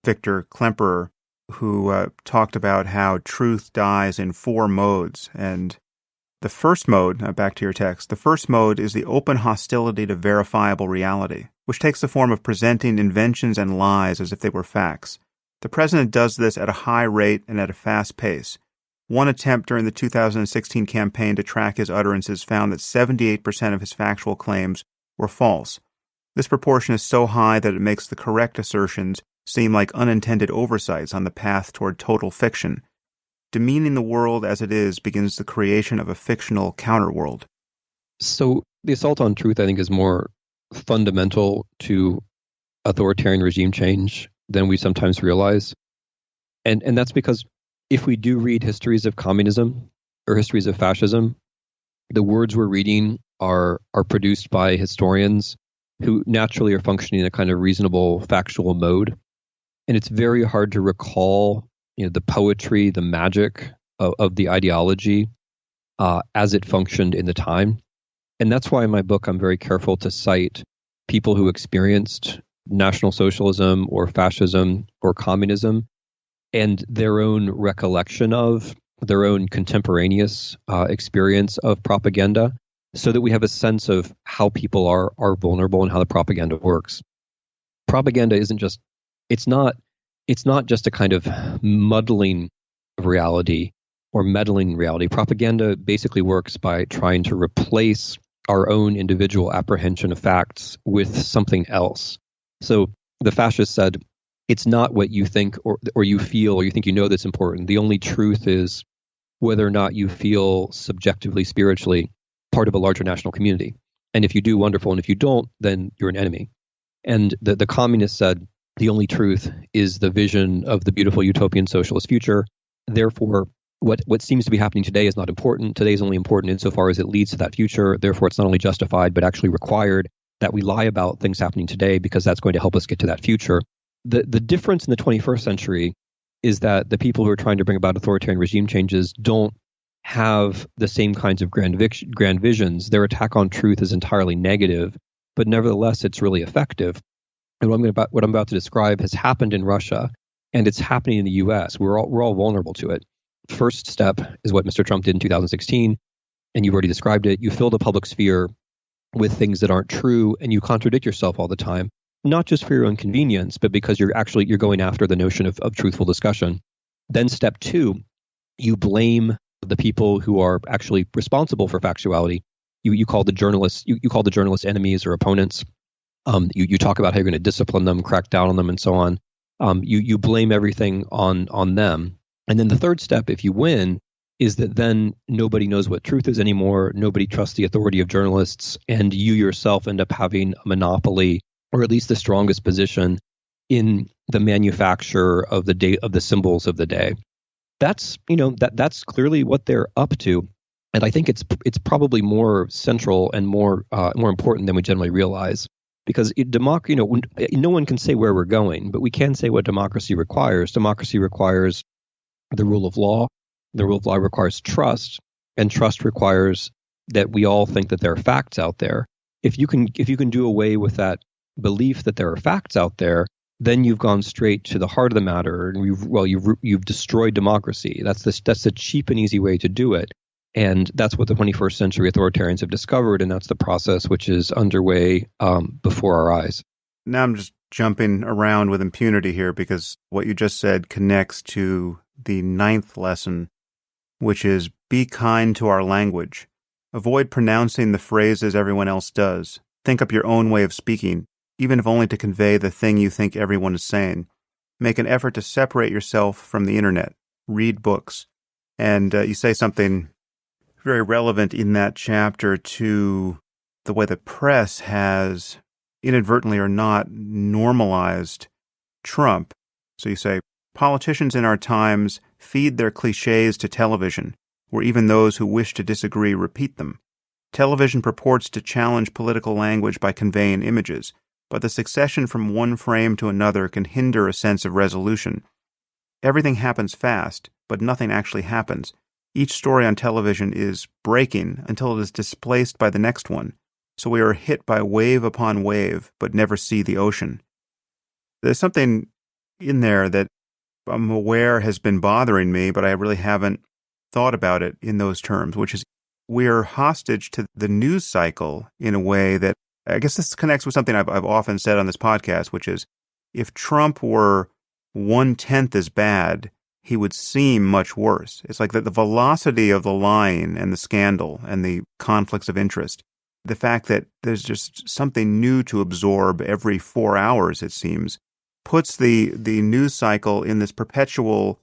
Victor Klemperer, who talked about how truth dies in 4 modes. And the first mode, back to your text, the first mode is the open hostility to verifiable reality, which takes the form of presenting inventions and lies as if they were facts. The president does this at a high rate and at a fast pace. One attempt during the 2016 campaign to track his utterances found that 78% of his factual claims were false. This proportion is so high that it makes the correct assertions seem like unintended oversights on the path toward total fiction. Demeaning the world as it is begins the creation of a fictional counterworld. So the assault on truth, I think, is more fundamental to authoritarian regime change than we sometimes realize. And that's because if we do read histories of communism or histories of fascism, the words we're reading are produced by historians who naturally are functioning in a kind of reasonable factual mode. And it's very hard to recall the poetry, the magic of the ideology as it functioned in the time. And that's why in my book, I'm very careful to cite people who experienced National Socialism or fascism or communism and their own recollection of their own contemporaneous experience of propaganda, so that we have a sense of how people are vulnerable and how the propaganda works. Propaganda isn't just, it's not just a kind of muddling of reality or meddling in reality. Propaganda basically works by trying to replace our own individual apprehension of facts with something else. So the fascists said, it's not what you think or you feel or you think you know that's important. The only truth is whether or not you feel subjectively, spiritually part of a larger national community. And if you do, wonderful. And if you don't, then you're an enemy. And the communists said, the only truth is the vision of the beautiful utopian socialist future. Therefore, what seems to be happening today is not important. Today is only important insofar as it leads to that future. Therefore, it's not only justified, but actually required that we lie about things happening today because that's going to help us get to that future. The difference in the 21st century is that the people who are trying to bring about authoritarian regime changes don't have the same kinds of grand visions. Their attack on truth is entirely negative, but nevertheless, it's really effective. And what I'm about to describe has happened in Russia, and it's happening in the U.S. We're all vulnerable to it. First step is what Mr. Trump did in 2016, and you've already described it. You fill the public sphere with things that aren't true, and you contradict yourself all the time, not just for your own convenience, but because you're going after the notion of truthful discussion. Then step 2, you blame the people who are actually responsible for factuality. You call the journalists enemies or opponents. You talk about how you're going to discipline them, crack down on them, and so on. You blame everything on them. And then the third step, if you win, is that then nobody knows what truth is anymore. Nobody trusts the authority of journalists, and you yourself end up having a monopoly, or at least the strongest position in the manufacture of the symbols of the day. That's clearly what they're up to, and I think it's probably more central and more important than we generally realize. Because no one can say where we're going, but we can say what democracy requires. Democracy requires the rule of law. The rule of law requires trust, and trust requires that we all think that there are facts out there. If you can do away with that belief that there are facts out there, then you've gone straight to the heart of the matter, and you've destroyed democracy. That's the cheap and easy way to do it. And that's what the 21st century authoritarians have discovered, and that's the process which is underway before our eyes. Now I'm just jumping around with impunity here because what you just said connects to the 9th lesson, which is be kind to our language. Avoid pronouncing the phrases everyone else does. Think up your own way of speaking, even if only to convey the thing you think everyone is saying. Make an effort to separate yourself from the internet. Read books. And you say something very relevant in that chapter to the way the press has, inadvertently or not, normalized Trump. So you say, politicians in our times feed their cliches to television, where even those who wish to disagree repeat them. Television purports to challenge political language by conveying images, but the succession from one frame to another can hinder a sense of resolution. Everything happens fast, but nothing actually happens. Each story on television is breaking until it is displaced by the next one, so we are hit by wave upon wave, but never see the ocean. There's something in there that I'm aware has been bothering me, but I really haven't thought about it in those terms, which is we are hostage to the news cycle in a way that, I guess this connects with something I've often said on this podcast, which is if Trump were 1/10 as bad, he would seem much worse. It's like that the velocity of the lying and the scandal and the conflicts of interest, the fact that there's just something new to absorb every 4 hours, it seems, puts the news cycle in this perpetual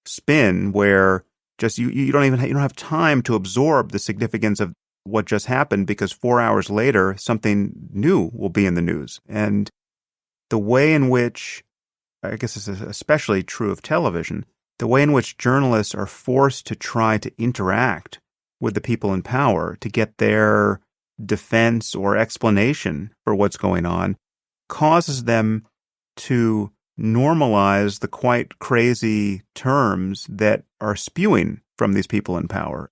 spin where just you don't have time to absorb the significance of what just happened because 4 hours later something new will be in the news. And the way in which, I guess this is especially true of television, the way in which journalists are forced to try to interact with the people in power to get their defense or explanation for what's going on causes them to normalize the quite crazy terms that are spewing from these people in power.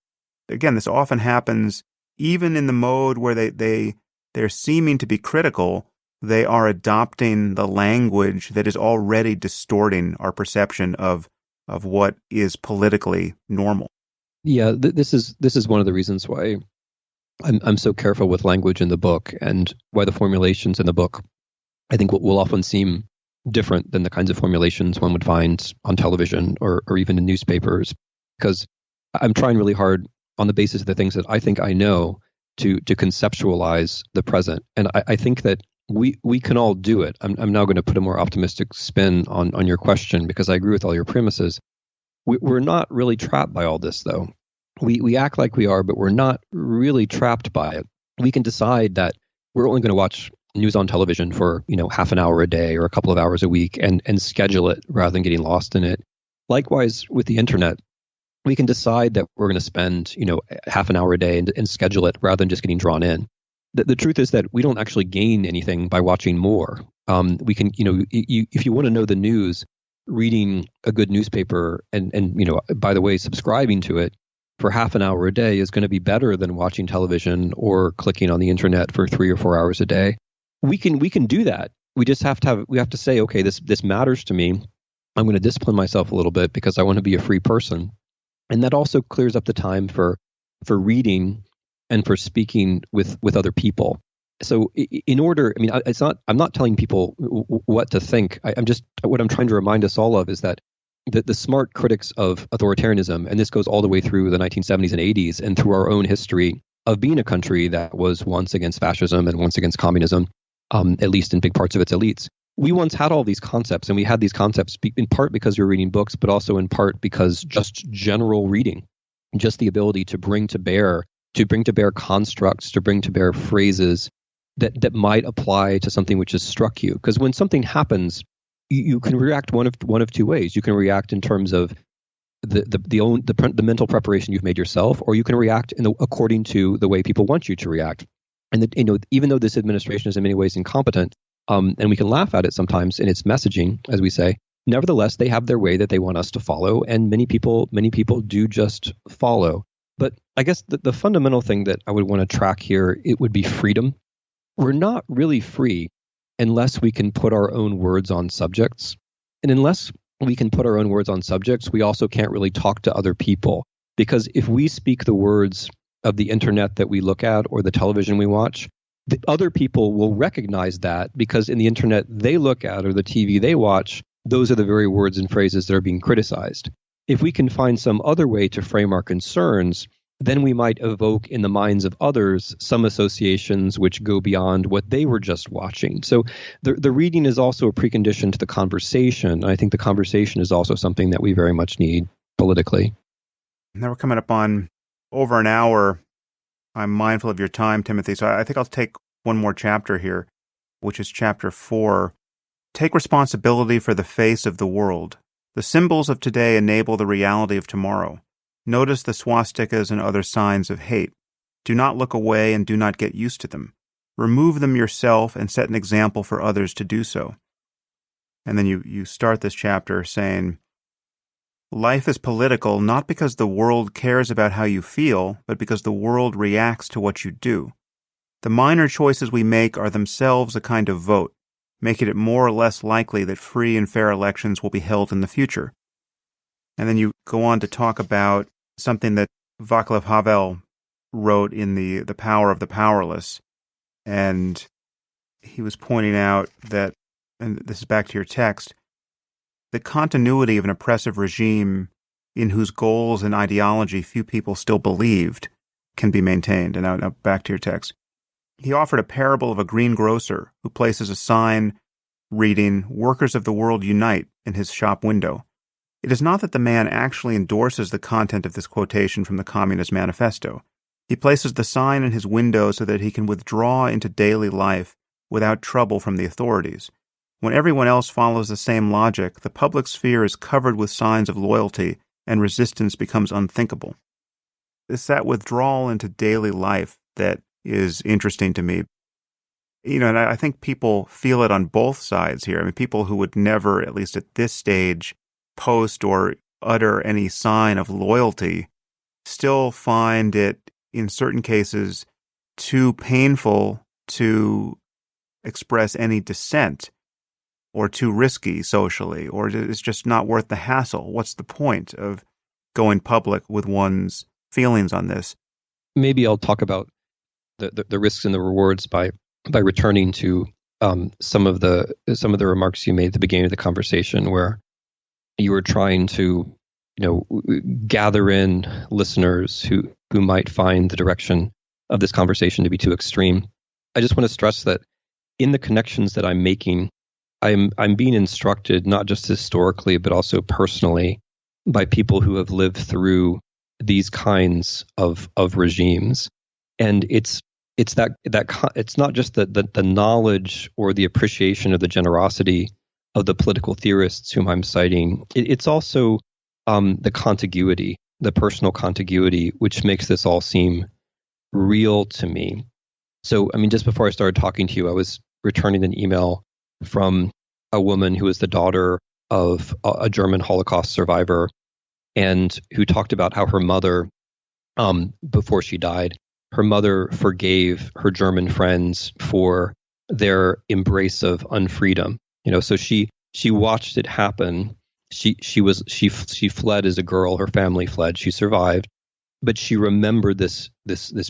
Again, this often happens even in the mode where they're seeming to be critical. They are adopting the language that is already distorting our perception of what is politically normal. Yeah, this is one of the reasons why I'm so careful with language in the book, and why the formulations in the book, I think, will often seem different than the kinds of formulations one would find on television or even in newspapers, because I'm trying really hard on the basis of the things that I think I know to conceptualize the present. And I think that we can all do it. I'm now going to put a more optimistic spin on your question, because I agree with all your premises. We're not really trapped by all this, though. We act like we are, but we're not really trapped by it. We can decide that we're only going to watch news on television for half an hour a day or a couple of hours a week and schedule it rather than getting lost in it. Likewise, with the internet, we can decide that we're going to spend half an hour a day and schedule it rather than just getting drawn in. The truth is that we don't actually gain anything by watching more. We can, if you want to know the news, reading a good newspaper and by the way, subscribing to it for half an hour a day is going to be better than watching television or clicking on the internet for 3 or 4 hours a day. We can do that. We just have to say, okay, this matters to me. I'm going to discipline myself a little bit because I want to be a free person. And that also clears up the time for reading and for speaking with other people. So I'm not telling people what to think. What I'm trying to remind us all of is that the smart critics of authoritarianism, and this goes all the way through the 1970s and 80s and through our own history of being a country that was once against fascism and once against communism, at least in big parts of its elites. We once had all these concepts, and we had these concepts in part because we were reading books, but also in part because just general reading, just the ability to bring to bear constructs, to bring to bear phrases that might apply to something which has struck you. Because when something happens, you can react one of two ways. You can react in terms of the mental preparation you've made yourself, or you can react according to the way people want you to react. And even though this administration is in many ways incompetent, and we can laugh at it sometimes in its messaging, as we say, nevertheless, they have their way that they want us to follow, and many people do just follow. But I guess the fundamental thing that I would want to track here, it would be freedom. We're not really free unless we can put our own words on subjects. And unless we can put our own words on subjects, we also can't really talk to other people. Because if we speak the words of the internet that we look at or the television we watch, the other people will recognize that, because in the internet they look at or the TV they watch, those are the very words and phrases that are being criticized. If we can find some other way to frame our concerns, then we might evoke in the minds of others some associations which go beyond what they were just watching. So the reading is also a precondition to the conversation. I think the conversation is also something that we very much need politically. Now we're coming up on over an hour. I'm mindful of your time, Timothy, so I think I'll take one more chapter here, which is chapter 4. Take responsibility for the face of the world. The symbols of today enable the reality of tomorrow. Notice the swastikas and other signs of hate. Do not look away and do not get used to them. Remove them yourself and set an example for others to do so. And then you start this chapter saying, life is political not because the world cares about how you feel, but because the world reacts to what you do. The minor choices we make are themselves a kind of vote, making it more or less likely that free and fair elections will be held in the future. And then you go on to talk about something that Václav Havel wrote in The Power of the Powerless. And he was pointing out that, and this is back to your text, the continuity of an oppressive regime in whose goals and ideology few people still believed can be maintained. And now back to your text. He offered a parable of a greengrocer who places a sign reading, "Workers of the world unite," in his shop window. It is not that the man actually endorses the content of this quotation from the Communist Manifesto. He places the sign in his window so that he can withdraw into daily life without trouble from the authorities. When everyone else follows the same logic, the public sphere is covered with signs of loyalty and resistance becomes unthinkable. It's that withdrawal into daily life that is interesting to me. And I think people feel it on both sides here. I mean, people who would never, at least at this stage, post or utter any sign of loyalty still find it, in certain cases, too painful to express any dissent, or too risky socially, or it's just not worth the hassle. What's the point of going public with one's feelings on this? Maybe I'll talk about the risks and the rewards by returning to some of the remarks you made at the beginning of the conversation, where you were trying to gather in listeners who might find the direction of this conversation to be too extreme. I just want to stress that in the connections that I'm making, I'm being instructed not just historically but also personally by people who have lived through these kinds of regimes, and it's not just the knowledge or the appreciation of the generosity of the political theorists whom I'm citing. It's also the contiguity, the personal contiguity, which makes this all seem real to me. So, I mean, just before I started talking to you, I was returning an email from a woman who is the daughter of a German Holocaust survivor, and who talked about how her mother, before she died, her mother forgave her German friends for their embrace of unfreedom. So she watched it happen. She fled as a girl. Her family fled. She survived, but she remembered this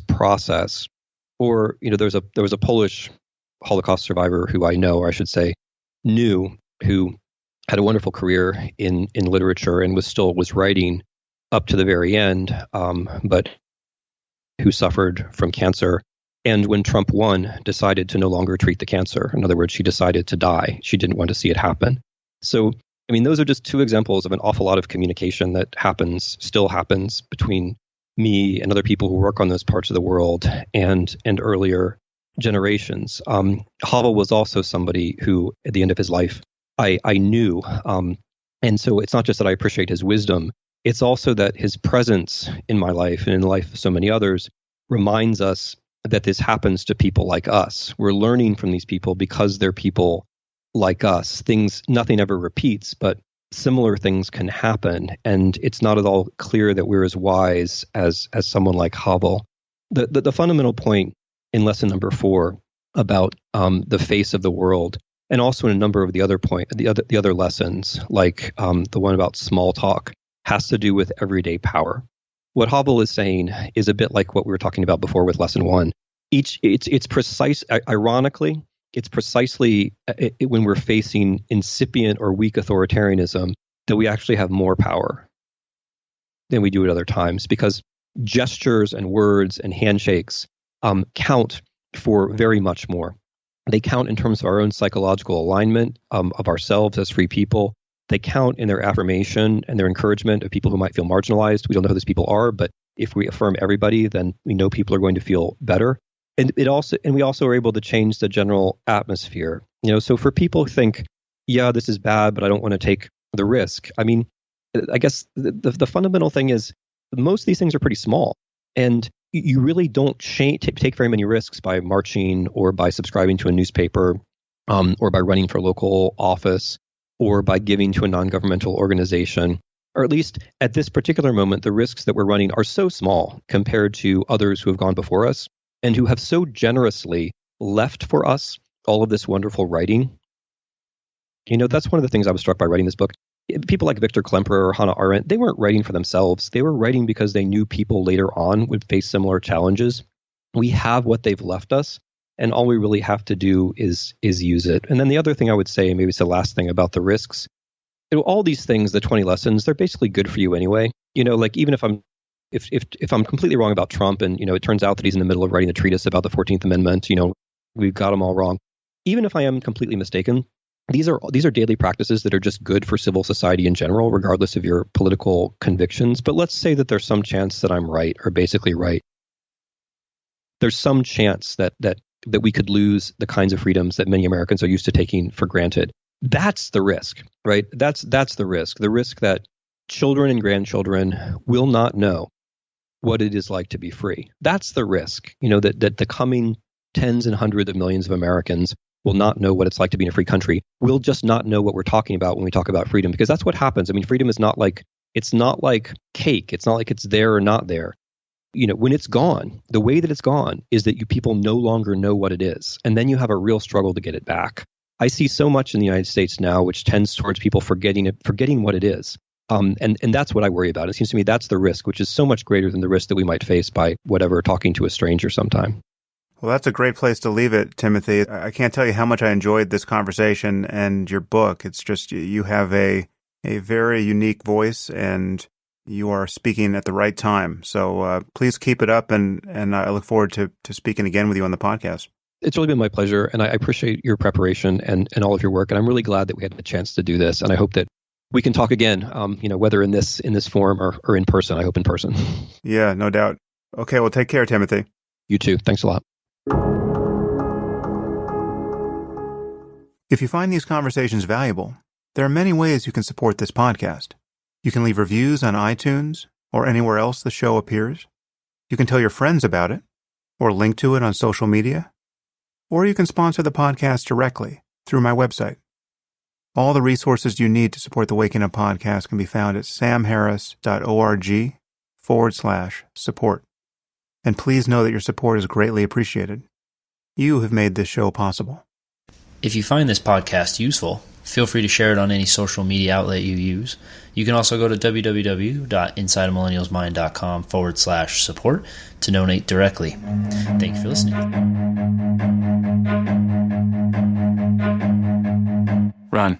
process. Or there was a Polish Holocaust survivor who I know, or I should say, knew, who had a wonderful career in literature and was writing up to the very end, but who suffered from cancer. And when Trump won, decided to no longer treat the cancer. In other words, she decided to die. She didn't want to see it happen. So, I mean, those are just two examples of an awful lot of communication that still happens between me and other people who work on those parts of the world and earlier generations. Havel was also somebody who, at the end of his life, I knew. And so it's not just that I appreciate his wisdom, it's also that his presence in my life and in the life of so many others reminds us that this happens to people like us. We're learning from these people because they're people like us. Nothing ever repeats, but similar things can happen. And it's not at all clear that we're as wise as someone like Hubble. The fundamental point in lesson number 4 about the face of the world, and also in a number of the other lessons, like the one about small talk, has to do with everyday power. What Hubble is saying is a bit like what we were talking about before with lesson 1. It's precise. Ironically, it's precisely when we're facing incipient or weak authoritarianism that we actually have more power than we do at other times, because gestures and words and handshakes count for very much more. They count in terms of our own psychological alignment of ourselves as free people. They count in their affirmation and their encouragement of people who might feel marginalized. We don't know who those people are, but if we affirm everybody, then we know people are going to feel better. And we also are able to change the general atmosphere. So for people who think, yeah, this is bad, but I don't want to take the risk. I mean, I guess the fundamental thing is most of these things are pretty small, and you really don't take very many risks by marching or by subscribing to a newspaper or by running for local office or by giving to a non-governmental organization. Or at least at this particular moment, the risks that we're running are so small compared to others who have gone before us and who have so generously left for us all of this wonderful writing. That's one of the things I was struck by writing this book. People like Victor Klemperer or Hannah Arendt, they weren't writing for themselves. They were writing because they knew people later on would face similar challenges. We have what they've left us, and all we really have to do is use it. And then the other thing I would say, maybe it's the last thing about the risks, all these things, the 20 lessons, they're basically good for you anyway. Like even if I'm completely wrong about Trump, and it turns out that he's in the middle of writing a treatise about the 14th Amendment, we've got him all wrong. Even if I am completely mistaken, these are daily practices that are just good for civil society in general, regardless of your political convictions. But let's say that there's some chance that I'm right, or basically right. There's some chance that we could lose the kinds of freedoms that many Americans are used to taking for granted. That's the risk, right? That's the risk. The risk that children and grandchildren will not know what it is like to be free. That's the risk, that the coming tens and hundreds of millions of Americans will not know what it's like to be in a free country. We'll just not know what we're talking about when we talk about freedom, because that's what happens. I mean, freedom is not like cake. It's not like it's there or not there. When it's gone, the way that it's gone is that you people no longer know what it is. And then you have a real struggle to get it back. I see so much in the United States now, which tends towards people forgetting what it is. And that's what I worry about. It seems to me that's the risk, which is so much greater than the risk that we might face by talking to a stranger sometime. Well, that's a great place to leave it, Timothy. I can't tell you how much I enjoyed this conversation and your book. It's just you have a very unique voice, and you are speaking at the right time. So please keep it up, and I look forward to speaking again with you on the podcast. It's really been my pleasure, and I appreciate your preparation and all of your work. And I'm really glad that we had the chance to do this. And I hope that we can talk again, whether in this form or in person. I hope in person. Yeah, no doubt. Okay, well, take care, Timothy. You too. Thanks a lot. If you find these conversations valuable, there are many ways you can support this podcast. You can leave reviews on iTunes or anywhere else the show appears. You can tell your friends about it, or link to it on social media. Or you can sponsor the podcast directly through my website. All the resources you need to support the Waking Up podcast can be found at samharris.org/support. And please know that your support is greatly appreciated. You have made this show possible. If you find this podcast useful, feel free to share it on any social media outlet you use. You can also go to www.insideamillennialsmind.com/support to donate directly. Thank you for listening. Run.